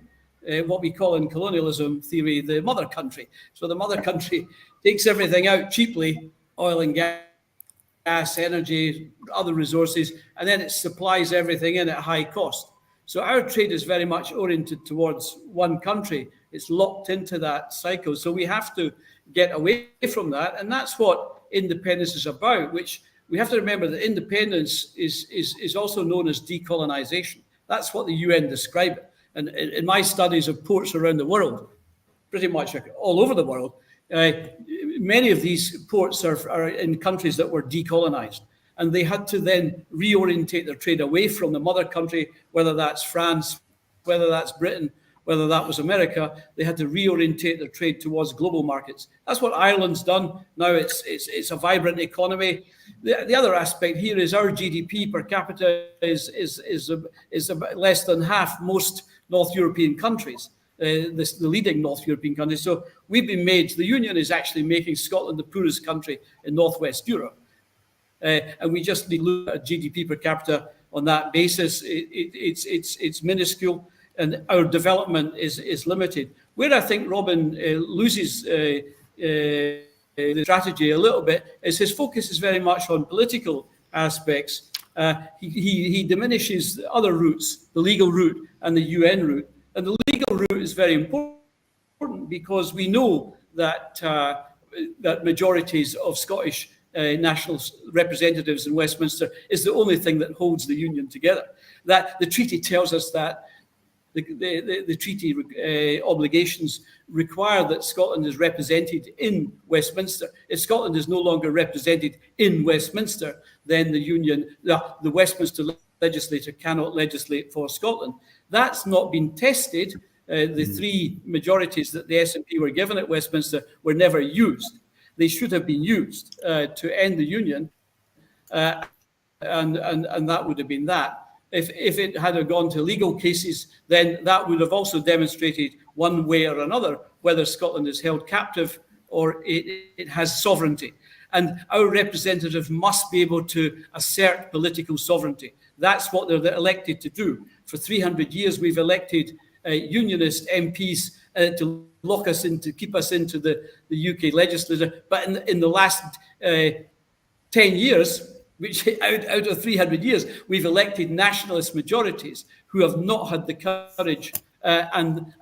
what we call in colonialism theory, the mother country. So the mother country takes everything out cheaply, oil and gas, energy, other resources, and then it supplies everything in at high cost. So our trade is very much oriented towards one country. It's locked into that cycle. So we have to get away from that. And that's what independence is about, which we have to remember that independence is also known as decolonization. That's what the UN described it. And in my studies of ports around the world, pretty much all over the world, many of these ports are in countries that were decolonized. And they had to then reorientate their trade away from the mother country, whether that's France, whether that's Britain, whether that was America. They had to reorientate their trade towards global markets. That's what Ireland's done. Now it's a vibrant economy. The other aspect here is our GDP per capita is about less than half most North European countries, the leading North European countries. So we've been made, the Union is actually making Scotland the poorest country in Northwest Europe. And we just need to look at GDP per capita on that basis. It's minuscule, and our development is limited. Where I think Robin loses the strategy a little bit is his focus is very much on political aspects. He diminishes the other routes, the legal route and the UN route. And the legal route is very important because we know that that majorities of Scottish national representatives in Westminster is the only thing that holds the Union together. That the treaty tells us that the treaty obligations require that Scotland is represented in Westminster. If Scotland is no longer represented in Westminster, then the Union, the Westminster legislature cannot legislate for Scotland. That's not been tested. The three majorities that the SNP were given at Westminster were never used. They should have been used to end the Union, and that would have been that. If it had gone to legal cases, then that would have also demonstrated one way or another whether Scotland is held captive or it has sovereignty. And our representative must be able to assert political sovereignty. That's what they're elected to do. For 300 years, we've elected unionist MPs to lock us in, to keep us into the UK legislature. But in the last 10 years, which out of 300 years, we've elected nationalist majorities who have not had the courage and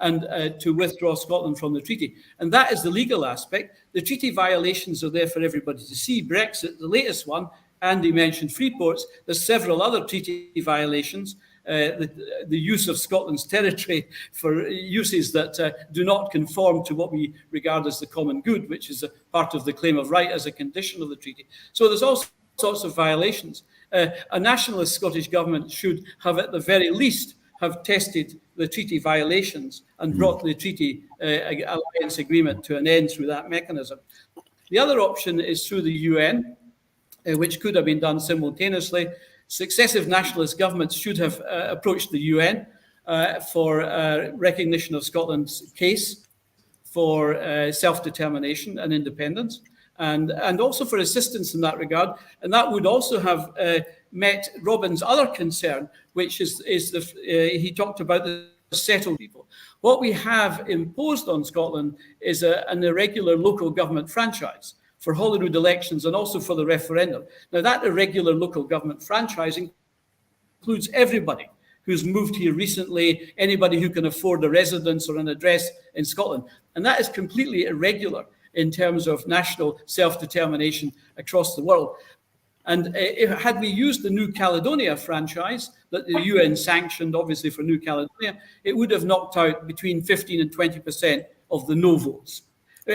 to withdraw Scotland from the treaty. And that is the legal aspect. The treaty violations are there for everybody to see. Brexit, the latest one, Andy mentioned Freeports. There's several other treaty violations. The use of Scotland's territory for uses that do not conform to what we regard as the common good, which is a part of the claim of right as a condition of the treaty. So there's all sorts of violations. A nationalist Scottish government should have, at the very least, have tested the treaty violations and brought the treaty alliance agreement to an end through that mechanism. The other option is through the UN, which could have been done simultaneously. Successive nationalist governments should have approached the UN for recognition of Scotland's case for self-determination and independence, and also for assistance in that regard. And that would also have met Robin's other concern, which is he talked about the settled people. What we have imposed on Scotland is an irregular local government franchise for Holyrood elections and also for the referendum. Now, that irregular local government franchise includes everybody. who's moved here recently, anybody who can afford a residence or an address in Scotland. And that is completely irregular in terms of national self-determination across the world. And had we used the New Caledonia franchise that the UN sanctioned, obviously, for New Caledonia, it would have knocked out between 15 and 20% of the no votes.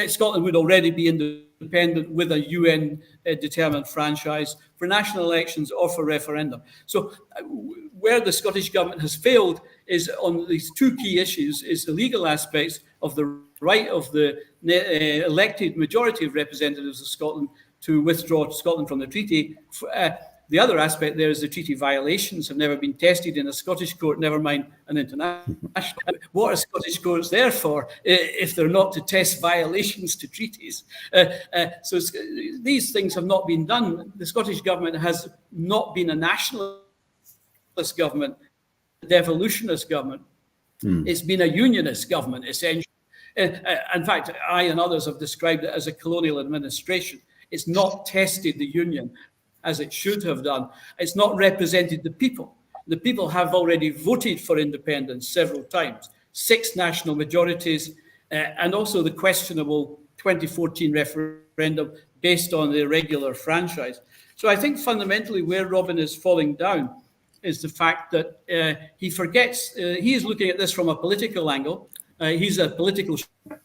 Scotland would already be independent with a UN-determined franchise for national elections or for referendum. So where the Scottish Government has failed is on these two key issues, is the legal aspects of the right of the elected majority of representatives of Scotland to withdraw Scotland from the treaty. The other aspect there is the treaty violations have never been tested in a Scottish court, never mind an international. What are Scottish courts there for if they're not to test violations to treaties? So these things have not been done. The Scottish Government has not been a nationalist government, a devolutionist government. It's been a unionist government, essentially. In fact, I and others have described it as a colonial administration. It's not tested the union as it should have done. It's not represented the people. The people have already voted for independence several times, 6 national majorities, and also the questionable 2014 referendum based on the irregular franchise. So I think fundamentally where Robin is falling down is the fact that he forgets, he is looking at this from a political angle. He's a political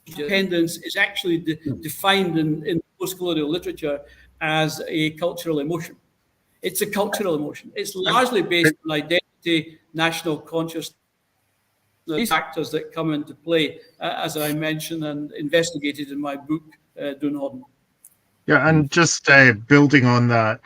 independence is actually defined in post-colonial literature as a cultural emotion. It's a cultural emotion. It's largely based on identity, national consciousness, these factors that come into play, as I mentioned and investigated in my book, Dunhodden. Yeah, and just building on that,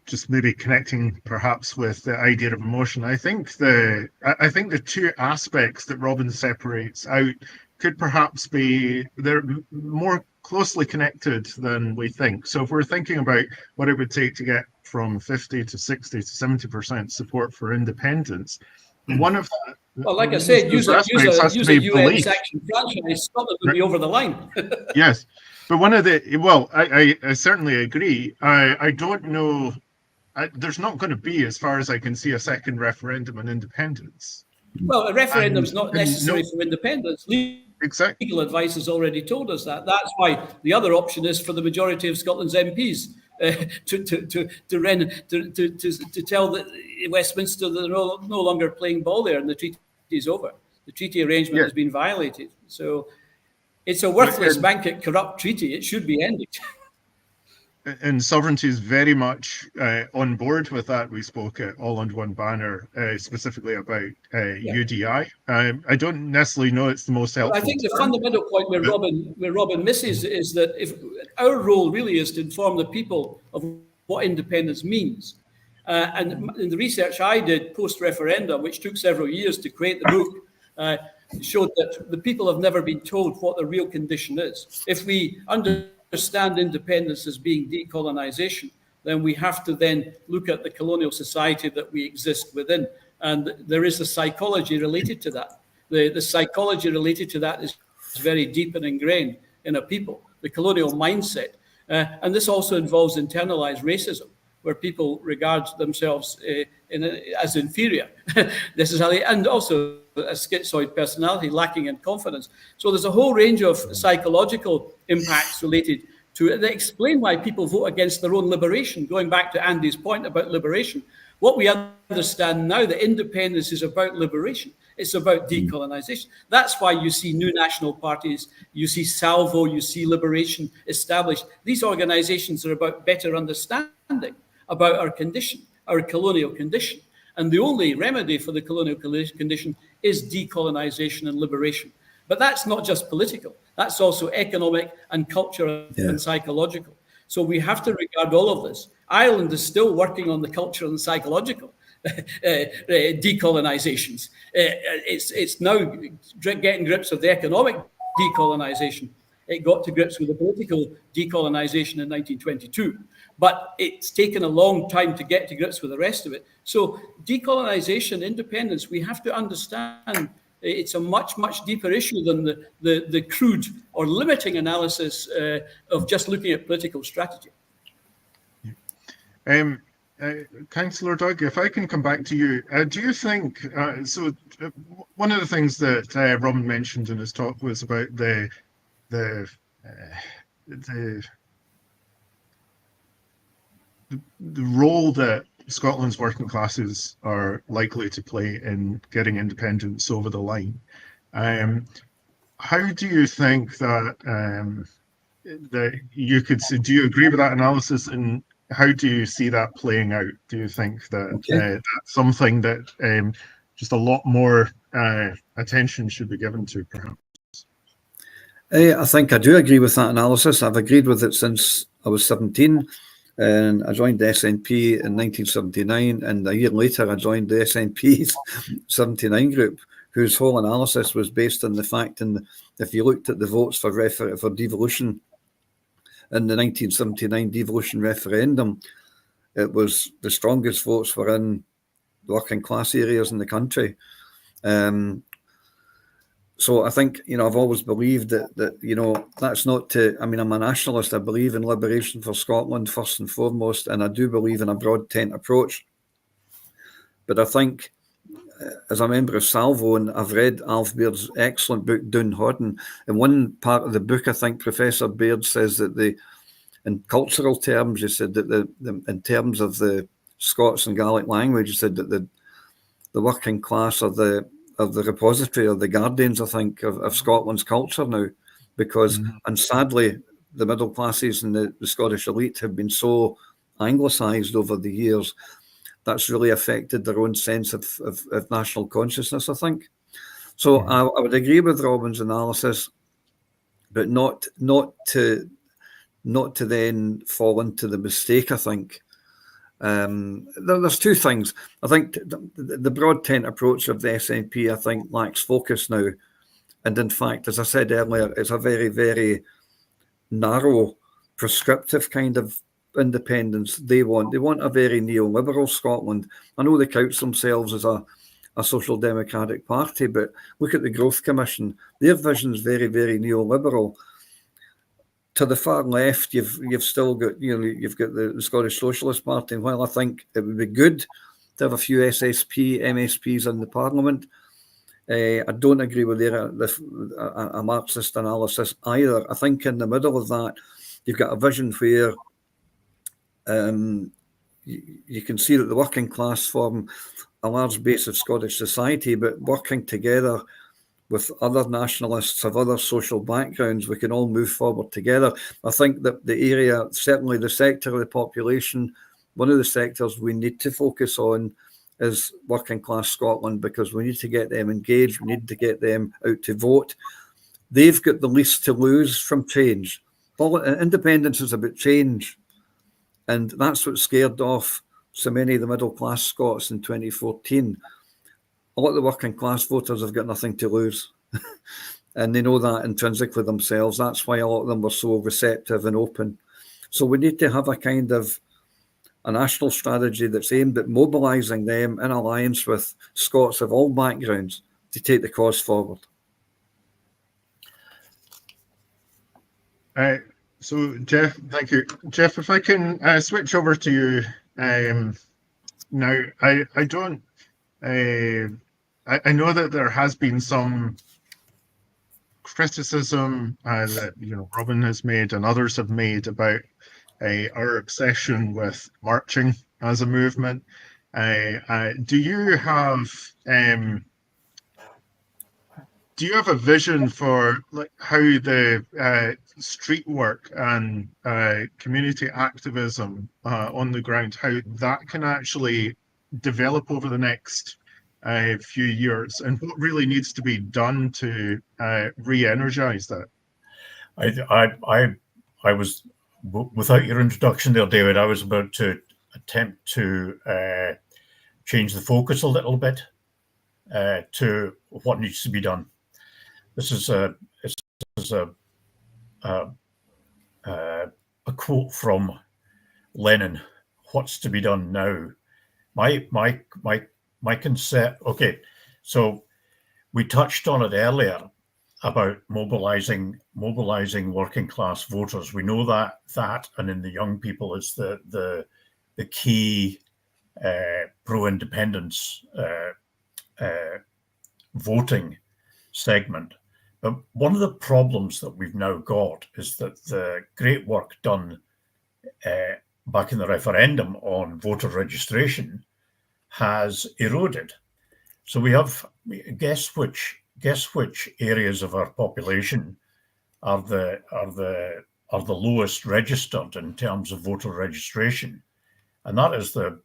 just maybe connecting perhaps with the idea of emotion. I think the two aspects that Robin separates out could perhaps be they're more closely connected than we think. So if we're thinking about what it would take to get from 50 to 60 to 70% support for independence, one of that. Well, like I said, use a UN sanctioned franchise, Scotland would be over the line. Yes. But one of the, well, I certainly agree. I don't know, there's not going to be, as far as I can see, a second referendum on independence. Well, a referendum is not necessary for independence. Exactly. Legal advice has already told us that. That's why the other option is for the majority of Scotland's MPs to tell Westminster that they're no longer playing ball there and the treaty is over. The treaty arrangement has been violated. So it's a worthless, bank corrupt treaty. It should be ended. And sovereignty is very much on board with that. We spoke all under one banner, specifically about UDI. I don't necessarily know it's the most helpful. I think the fundamental point where Robin misses is that if our role really is to inform the people of what independence means. And in the research I did post-referendum, which took several years to create the book, showed that the people have never been told what the real condition is. If we understand independence as being decolonization, then we have to then look at the colonial society that we exist within. And there is a psychology related to that. The psychology related to that is very deep and ingrained in a people, the colonial mindset. And this also involves internalized racism, where people regard themselves as inferior. This is how they, and also a schizoid personality lacking in confidence. So there's a whole range of psychological impacts related to it that explain why people vote against their own liberation. Going back to Andy's point about liberation, what we understand now that independence is about liberation. It's about decolonization. That's why you see new national parties, you see Salvo, you see Liberation established. These organizations are about better understanding about our condition, our colonial condition. And the only remedy for the colonial condition is decolonization and liberation. But that's not just political. That's also economic and cultural and psychological. So we have to regard all of this. Ireland is still working on the cultural and psychological decolonizations. It's now getting grips with the economic decolonization. It got to grips with the political decolonization in 1922. But it's taken a long time to get to grips with the rest of it. So decolonization, independence, we have to understand it's a much, much deeper issue than the crude or limiting analysis of just looking at political strategy. Councillor Doig, if I can come back to you, do you think, one of the things that Robin mentioned in his talk was about the role that Scotland's working classes are likely to play in getting independence over the line. How do you think that you could see, do you agree with that analysis, and how do you see that playing out? Do you think that that's something that just a lot more attention should be given to, perhaps? I think I do agree with that analysis. I've agreed with it since I was 17, and I joined the SNP in 1979, and a year later I joined the SNP's 79 group, whose whole analysis was based on the fact, and if you looked at the votes for devolution in the 1979 devolution referendum, it was the strongest votes were in working class areas in the country. So I think, I've always believed that that's not to, I'm a nationalist. I believe in liberation for Scotland first and foremost, and I do believe in a broad tent approach. But I think, as a member of Salvo, and I've read Alf Baird's excellent book, Doon Hodden, in one part of the book, I think Professor Baird says that in cultural terms, he said that in terms of the Scots and Gaelic language, he said that the working class are the repository, or the guardians, I think, of Scotland's culture now, because, and sadly, the middle classes and the Scottish elite have been so anglicised over the years. That's really affected their own sense of national consciousness, I think. So I would agree with Robin's analysis, but not to then fall into the mistake, I think. There's two things. I think the broad tent approach of the SNP, I think, lacks focus now. And in fact, as I said earlier, it's a very, very narrow, prescriptive kind of independence they want. They want a very neoliberal Scotland. I know they couch themselves as a social democratic party, but look at the Growth Commission. Their vision is very, very neoliberal. To the far left, you've still got you've got the Scottish Socialist Party. And while I think it would be good to have a few SSP MSPs in the Parliament, I don't agree with a Marxist analysis either. I think in the middle of that, you've got a vision where you can see that the working class form a large base of Scottish society, but working together with other nationalists of other social backgrounds, we can all move forward together. I think that the area, certainly the sector of the population, one of the sectors we need to focus on is working class Scotland, because we need to get them engaged, we need to get them out to vote. They've got the least to lose from change. Independence is about change, and that's what scared off so many of the middle class Scots in 2014. A lot of the working class voters have got nothing to lose, and they know that intrinsically themselves. That's why a lot of them were so receptive and open. So we need to have a kind of a national strategy that's aimed at mobilising them in alliance with Scots of all backgrounds to take the cause forward. So, Geoff, thank you. Geoff, if I can switch over to you now, I know that there has been some criticism that Robin has made and others have made about our obsession with marching as a movement. Do you have a vision for how the street work and community activism on the ground, how that can actually develop over the next few years, and what really needs to be done to re-energize that? I was, without your introduction there, David, I was about to attempt to change the focus a little bit to what needs to be done. This is a quote from Lenin. What's to be done now? My concept. Okay, so we touched on it earlier about mobilizing working class voters. We know that and in the young people is the key pro-independence voting segment. But one of the problems that we've now got is that the great work done back in the referendum on voter registration has eroded. So we have, guess which areas of our population are the lowest registered in terms of voter registration, and that is the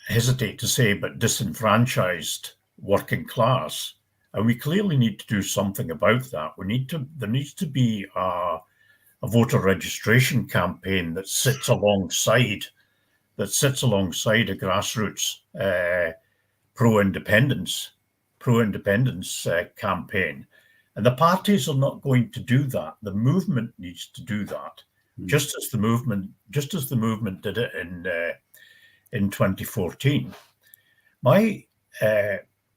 hesitate to say, but disenfranchised working class. And we clearly need to do something about that. There needs to be a voter registration campaign that sits alongside a grassroots pro-independence campaign. And the parties are not going to do that. The movement needs to do that, just as the movement did it in 2014.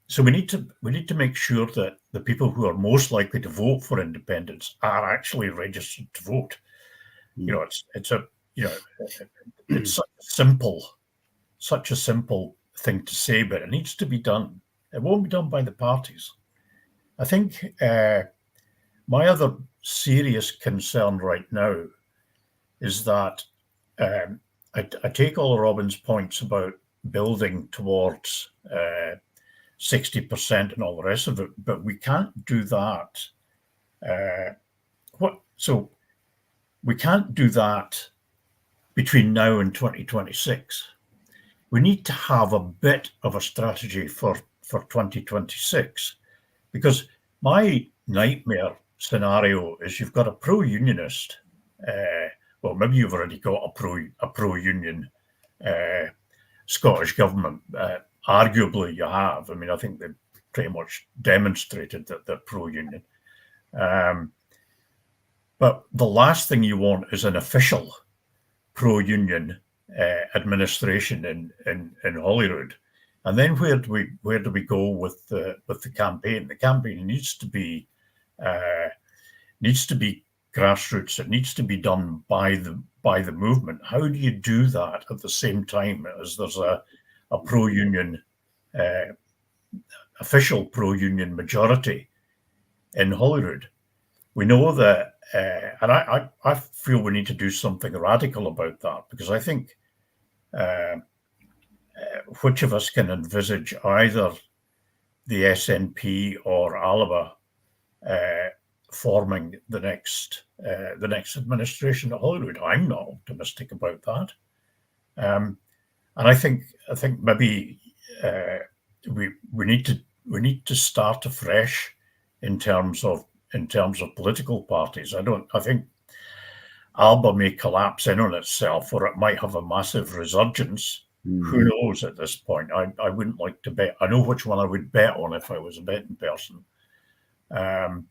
So we need to make sure that the people who are most likely to vote for independence are actually registered to vote. It's such a simple thing to say, but it needs to be done. It won't be done by the parties. I think my other serious concern right now is that I take all of Robin's points about building towards 60% and all the rest of it, but we can't do that. We can't do that between now and 2026. We need to have a bit of a strategy for 2026, because my nightmare scenario is you've got a pro-unionist. Well, maybe you've already got a pro-union Scottish government. Arguably, you have. I mean, I think they've pretty much demonstrated that they're pro-union. But the last thing you want is an official pro-union administration in Holyrood. And then where do we go with the campaign? The campaign needs to be grassroots. It needs to be done by the movement. How do you do that at the same time as there's a pro-union official pro-union majority in Holyrood? We know that, and I feel we need to do something radical about that, because I think which of us can envisage either the SNP or Alba forming the next administration at Holyrood? I'm not optimistic about that, and I think maybe we need to start afresh in terms of political parties. I think Alba may collapse in on itself, or it might have a massive resurgence. Who knows at this point? I wouldn't like to bet. I know which one I would bet on if I was a betting person. And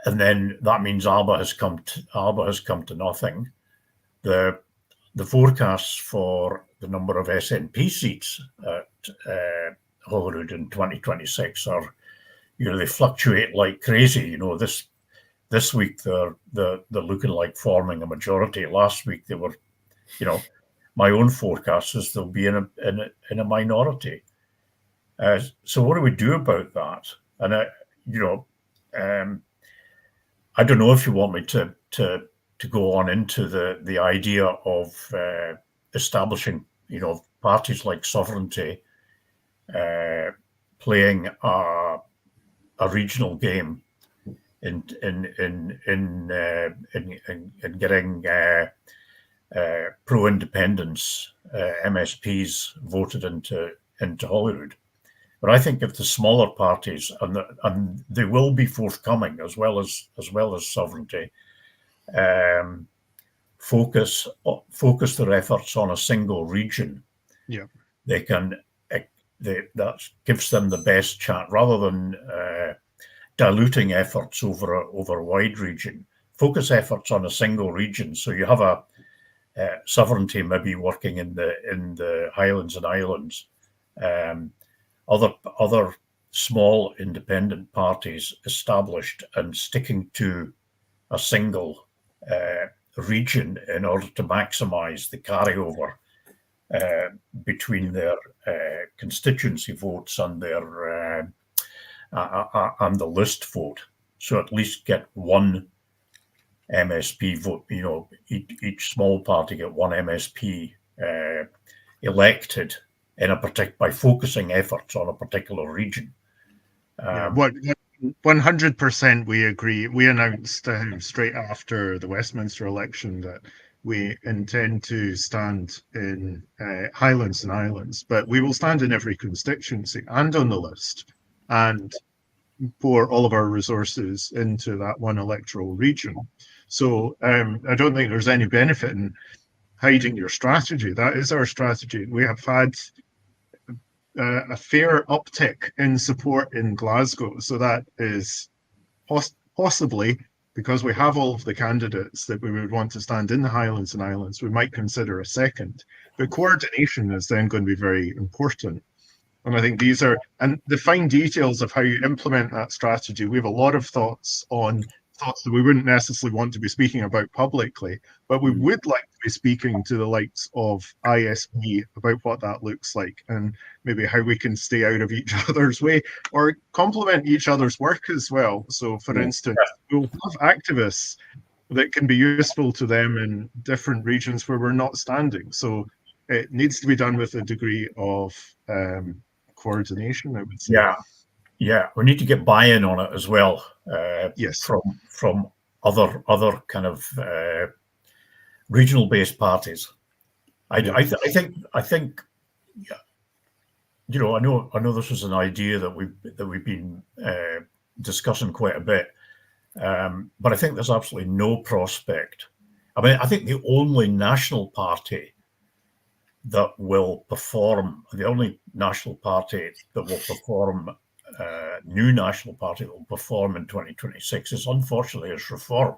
then that means Alba has come to nothing. The forecasts for the number of SNP seats at Holyrood in 2026 are, they fluctuate like crazy. This week they're looking like forming a majority. Last week they were, my own forecast is they'll be in a minority. So what do we do about that? And I don't know if you want me to go on into the idea of establishing, parties like Sovereignty playing a regional game in getting pro-independence MSPs voted into Holyrood. But I think if the smaller parties, and they will be forthcoming as well as Sovereignty, focus their efforts on a single region, that gives them the best chance, rather than diluting efforts over a wide region. Focus efforts on a single region, so you have a Sovereignty maybe working in the Highlands and Islands. Other small independent parties established and sticking to a single region in order to maximise the carryover between their constituency votes and their and the list vote. So at least get one MSP vote. You know, each small party get one MSP elected in a by focusing efforts on a particular region. What 100% we agree. We announced straight after the Westminster election that we intend to stand in Highlands and Islands, but we will stand in every constituency and on the list and pour all of our resources into that one electoral region. So I don't think there's any benefit in hiding your strategy. That is our strategy. We have had a fair uptick in support in Glasgow. So that is possibly because we have all of the candidates that we would want to stand in the Highlands and Islands. We might consider a second, but coordination is then going to be very important. And I think these are, and the fine details of how you implement that strategy, we have a lot of thoughts that we wouldn't necessarily want to be speaking about publicly, but we would like to be speaking to the likes of ISP about what that looks like and maybe how we can stay out of each other's way or complement each other's work as well. So for instance, we'll have activists that can be useful to them in different regions where we're not standing. So it needs to be done with a degree of coordination, I would say. Yeah, we need to get buy-in on it as well. Yes, from other kind of regional-based parties. I think, you know, I know this was an idea that we've been discussing quite a bit, but I think there's absolutely no prospect. I mean, I think the only national party that will perform, the only national party that will perform. New national party that will perform in 2026 is unfortunately is Reform.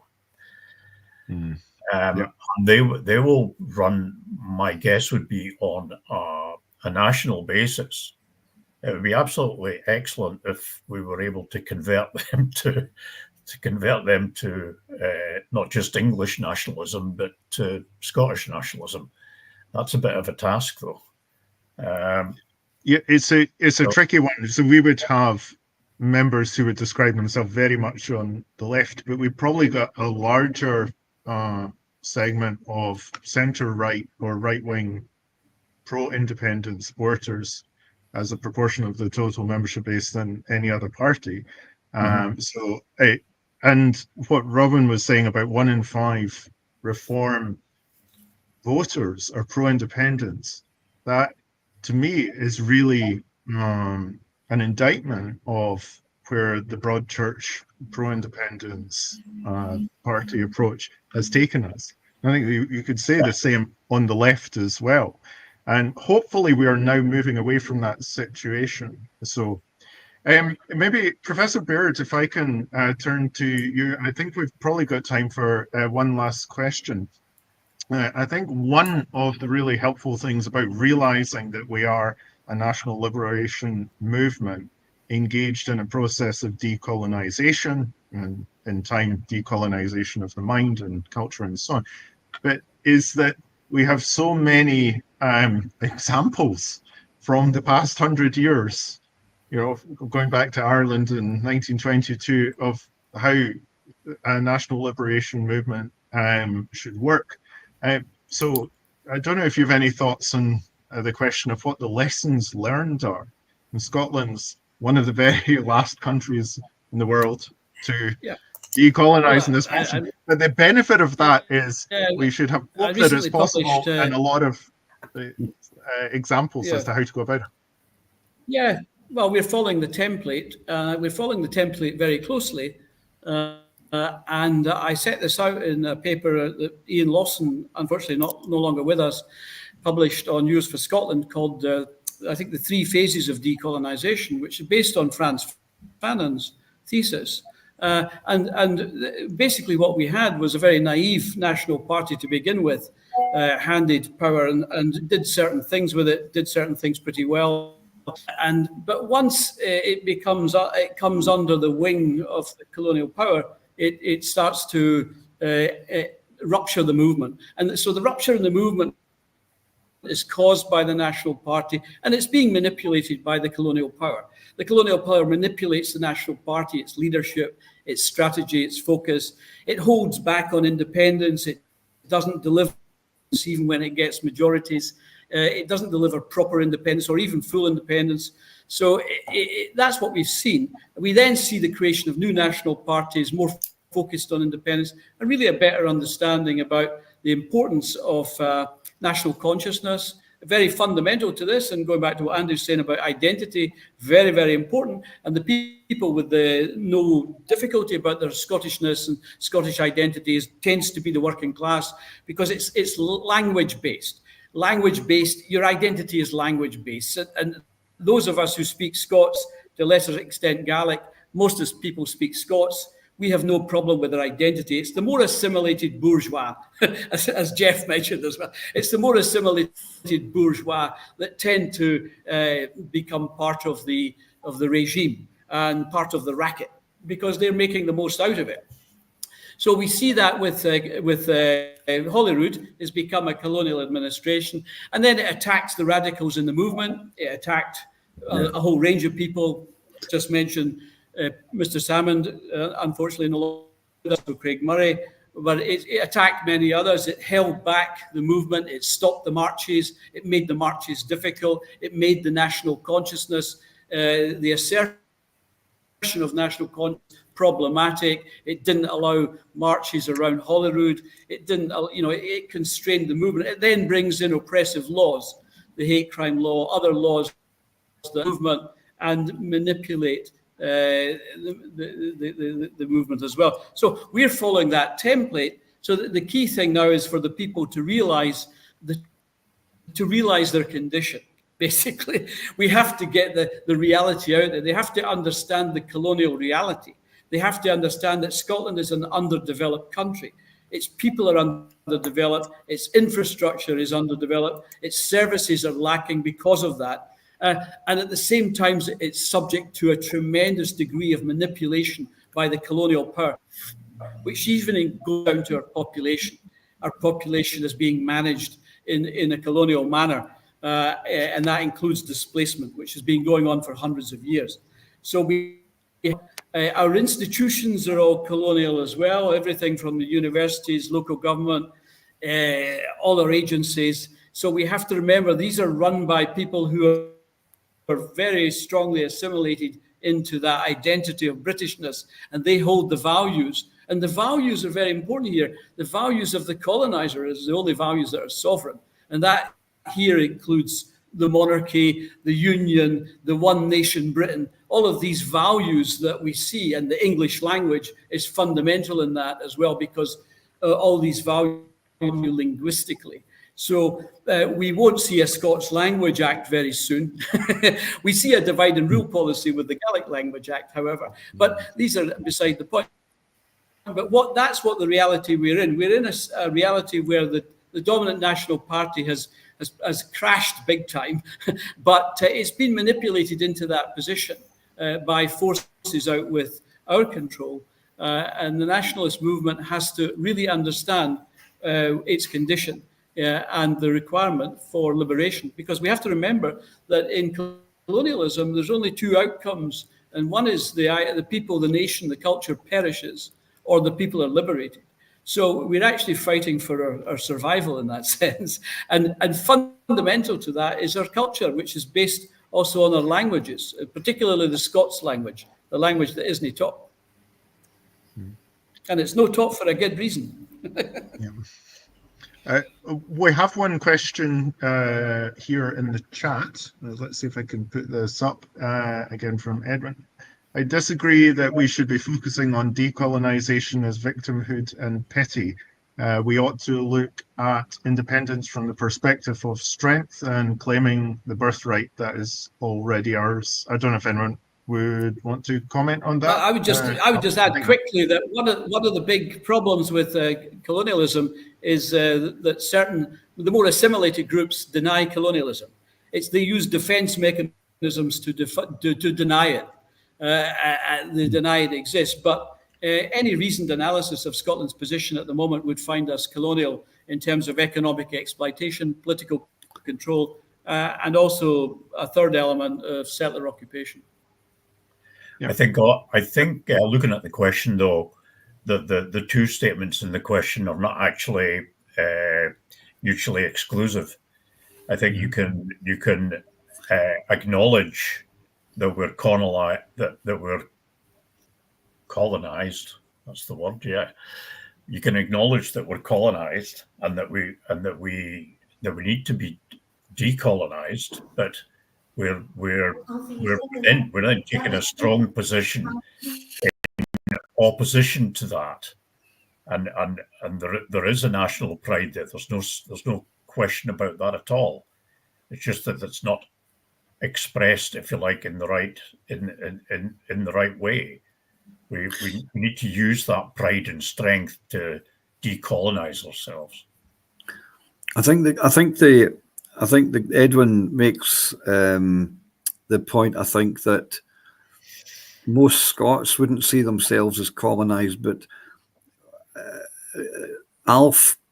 They will run, my guess would be on a national basis. It would be absolutely excellent if we were able to convert them to not just English nationalism but to Scottish nationalism. That's a bit of a task, though. Yeah, it's a tricky one. So we would have members who would describe themselves very much on the left, but we've probably got a larger segment of centre-right or right-wing pro-independent supporters as a proportion of the total membership base than any other party. So, and what Robin was saying about 1 in 5 Reform voters are pro-independence, that to me is really an indictment of where the broad church pro-independence party approach has taken us. I think you could say the same on the left as well. And hopefully we are now moving away from that situation. So maybe Professor Baird, if I can turn to you, I think we've probably got time for one last question. I think one of the really helpful things about realizing that we are a national liberation movement engaged in a process of decolonization and in time decolonization of the mind and culture and so on, but is that we have so many examples from the past 100 years, you know, going back to Ireland in 1922 of how a national liberation movement should work. So I don't know if you have any thoughts on the question of what the lessons learned are. And Scotland's one of the very last countries in the world to decolonize in this fashion. But the benefit of that is we should have hope that it's possible and a lot of examples as to how to go about it. Yeah, well, we're following the template. We're following the template very closely. And I set this out in a paper that Ian Lawson, unfortunately no longer with us, published on News for Scotland called, I think, The 3 Phases of Decolonisation, which is based on Frantz Fanon's thesis. And basically what we had was a very naive national party to begin with, handed power and did certain things with it, did certain things pretty well. But once it comes under the wing of the colonial power, it starts to rupture the movement. And so the rupture in the movement is caused by the National Party, and it's being manipulated by the colonial power. The colonial power manipulates the National Party, its leadership, its strategy, its focus. It holds back on independence. It doesn't deliver even when it gets majorities. It doesn't deliver proper independence or even full independence. So that's what we've seen. We then see the creation of new national parties, more focused on independence, and really a better understanding about the importance of national consciousness. Very fundamental to this, and going back to what Andrew's saying about identity, very, very important. And the people with no difficulty about their Scottishness and Scottish identities tends to be the working class, because it's language-based. Language-based, your identity is language-based. And those of us who speak Scots, to a lesser extent Gaelic, most of people speak Scots. We have no problem with their identity. It's the more assimilated bourgeois, as Geoff mentioned as well. It's the more assimilated bourgeois that tend to become part of the regime and part of the racket, because they're making the most out of it. So we see that with Holyrood has become a colonial administration, and then it attacks the radicals in the movement. It attacked a whole range of people. Just mentioned Mr. Salmond, unfortunately no longer, Craig Murray, but it attacked many others. It held back the movement. It stopped the marches. It made the marches difficult. It made the national consciousness, the assertion of national consciousness, problematic. It didn't allow marches around Holyrood. It didn't, it constrained the movement. It then brings in oppressive laws, the hate crime law, other laws, the movement, and manipulate the movement as well. So we're following that template. So the key thing now is for the people to realize their condition. Basically, we have to get the reality out there. They have to understand the colonial reality. They have to understand that Scotland is an underdeveloped country. Its people are underdeveloped. Its infrastructure is underdeveloped. Its services are lacking because of that. And at the same time, it's subject to a tremendous degree of manipulation by the colonial power, which even goes down to our population. Our population is being managed in a colonial manner, and that includes displacement, which has been going on for hundreds of years. So our institutions are all colonial as well, everything from the universities, local government, all our agencies. So we have to remember these are run by people who are very strongly assimilated into that identity of Britishness, and they hold the values. And the values are very important here. The values of the colonizer is the only values that are sovereign. And that here includes the monarchy, the union, the one nation Britain, all of these values that we see, and the English language is fundamental in that as well, because all these values linguistically. So we won't see a Scots Language Act very soon. We see a divide and rule policy with the Gaelic Language Act, however. But these are beside the point. But that's what the reality we're in. We're in a reality where the dominant National Party has crashed big time, but it's been manipulated into that position by forces out with our control. And the nationalist movement has to really understand its condition and the requirement for liberation, because we have to remember that in colonialism, there's only two outcomes, and one is the people, the nation, the culture perishes, or the people are liberated. So we're actually fighting for our survival in that sense. And fundamental to that is our culture, which is based also on our languages, particularly the Scots language, the language that isn't taught. And it's no taught for a good reason. Yeah. We have one question here in the chat. Let's see if I can put this up again from Edwin. I disagree that we should be focusing on decolonisation as victimhood and pity. We ought to look at independence from the perspective of strength and claiming the birthright that is already ours. I don't know if anyone would want to comment on that. I would just add quickly that one of the big problems with colonialism is that the more assimilated groups deny colonialism. They use defence mechanisms to deny it. They deny it exists, but Any reasoned analysis of Scotland's position at the moment would find us colonial in terms of economic exploitation, political control, and also a third element of settler occupation. Yeah. I think looking at the question, though, the two statements in the question are not actually mutually exclusive. I think you can acknowledge that we're colonized. That's the word. Yeah, you can acknowledge that we're colonized and that we need to be decolonized, but we're then taking a strong position in opposition to that, and there is a national pride there. There's no question about that at all. It's just that it's not expressed, if you like, in the right way. We need to use that pride and strength to decolonize ourselves. I think that Edwin makes the point. I think that most Scots wouldn't see themselves as colonised, but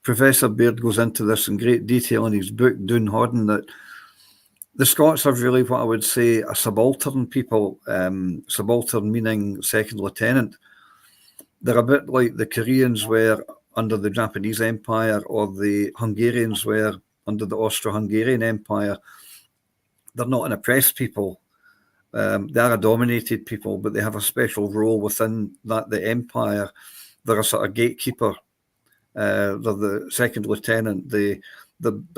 Professor Baird goes into this in great detail in his book, Doon Hodden, that the Scots are really what I would say a subaltern people, subaltern meaning second lieutenant. They're a bit like the Koreans were under the Japanese Empire or the Hungarians were under the Austro-Hungarian Empire. They're not an oppressed people. They are a dominated people, but they have a special role within the empire. They're a sort of gatekeeper. They're the second lieutenant. They're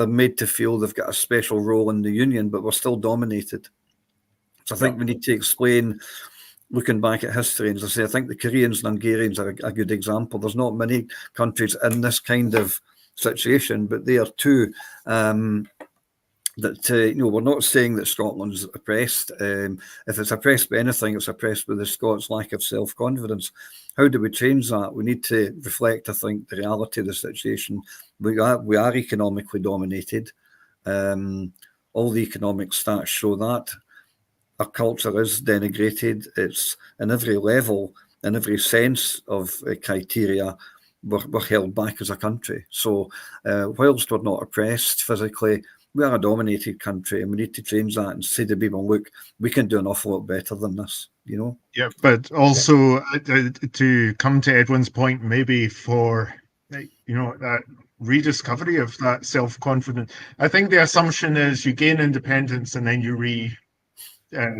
made to feel they've got a special role in the Union, but we're still dominated. So I think we need to explain, looking back at history, and as I say, I think the Koreans and Hungarians are a good example. There's not many countries in this kind of situation, but they are two. We're not saying that Scotland's oppressed. If it's oppressed by anything, it's oppressed by the Scots' lack of self-confidence. How do we change that? We need to reflect, I think, the reality of the situation. We are economically dominated. All the economic stats show that. Our culture is denigrated. It's in every level, in every sense of criteria, we're held back as a country. So whilst we're not oppressed physically, we are a dominated country, and we need to change that and say to people, look, we can do an awful lot better than this, you know? Yeah, but also to come to Edwin's point, maybe for, that rediscovery of that self-confidence. I think the assumption is you gain independence and then you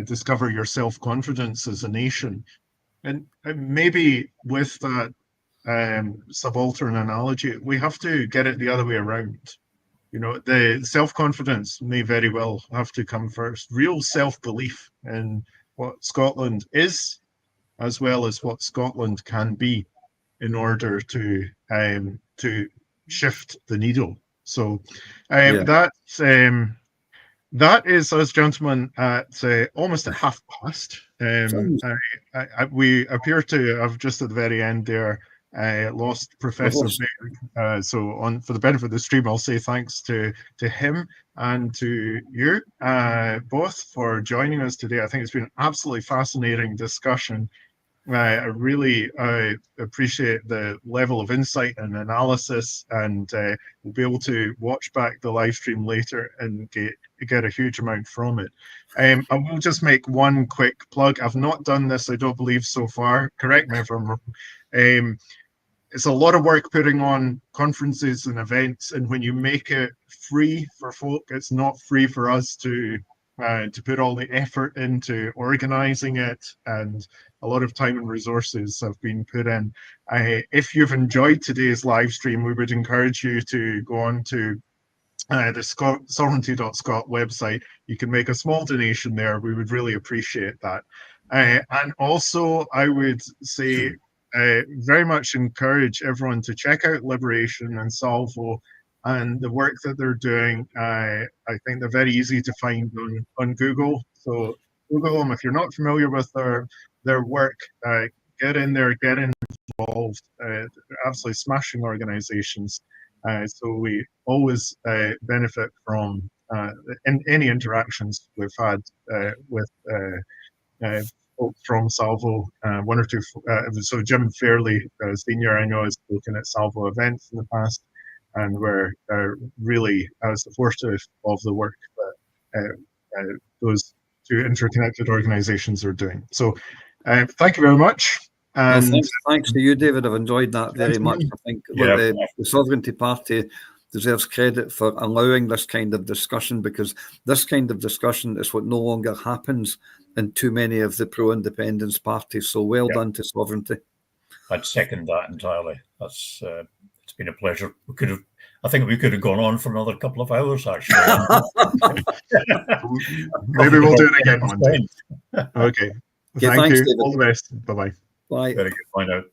discover your self-confidence as a nation. And maybe with that subaltern analogy, we have to get it the other way around. The self-confidence may very well have to come first. Real self-belief in what Scotland is, as well as what Scotland can be, in order to shift the needle. So that is us, gentlemen, at almost at past. We appear to have just at the very end there lost Professor Baird. So for the benefit of the stream, I'll say thanks to him and to you both for joining us today. I think it's been an absolutely fascinating discussion. I really appreciate the level of insight and analysis, and we'll be able to watch back the live stream later and get a huge amount from it. I will just make one quick plug. I've not done this, I don't believe, so far. Correct me if I'm wrong. It's a lot of work putting on conferences and events, and when you make it free for folk, it's not free for us to put all the effort into organizing it, and a lot of time and resources have been put in. If you've enjoyed today's live stream, we would encourage you to go on to the sovereignty.scot website. You can make a small donation there. We would really appreciate that. And also, I would say very much encourage everyone to check out Liberation and Salvo and the work that they're doing. I think they're very easy to find on Google. So Google them if you're not familiar with their work. Get in there, get involved. They're absolutely smashing organizations. So we always benefit from in any interactions we've had with folks from Salvo, one or two. So Jim Fairley, senior, I know, has spoken at Salvo events in the past, and we're really supportive of the work that those two interconnected organisations are doing. So thank you very much. And thanks to you, David. I've enjoyed that very much. I think the Sovereignty Party deserves credit for allowing this kind of discussion, because this kind of discussion is what no longer happens in too many of the pro-independence parties. So well done to Sovereignty. I'd second that entirely. That's it's been a pleasure. I think we could have gone on for another couple of hours, actually. Maybe we'll do it again one day. Okay. Thanks, you. David. All the best. Bye-bye. Bye. Very good. Bye now.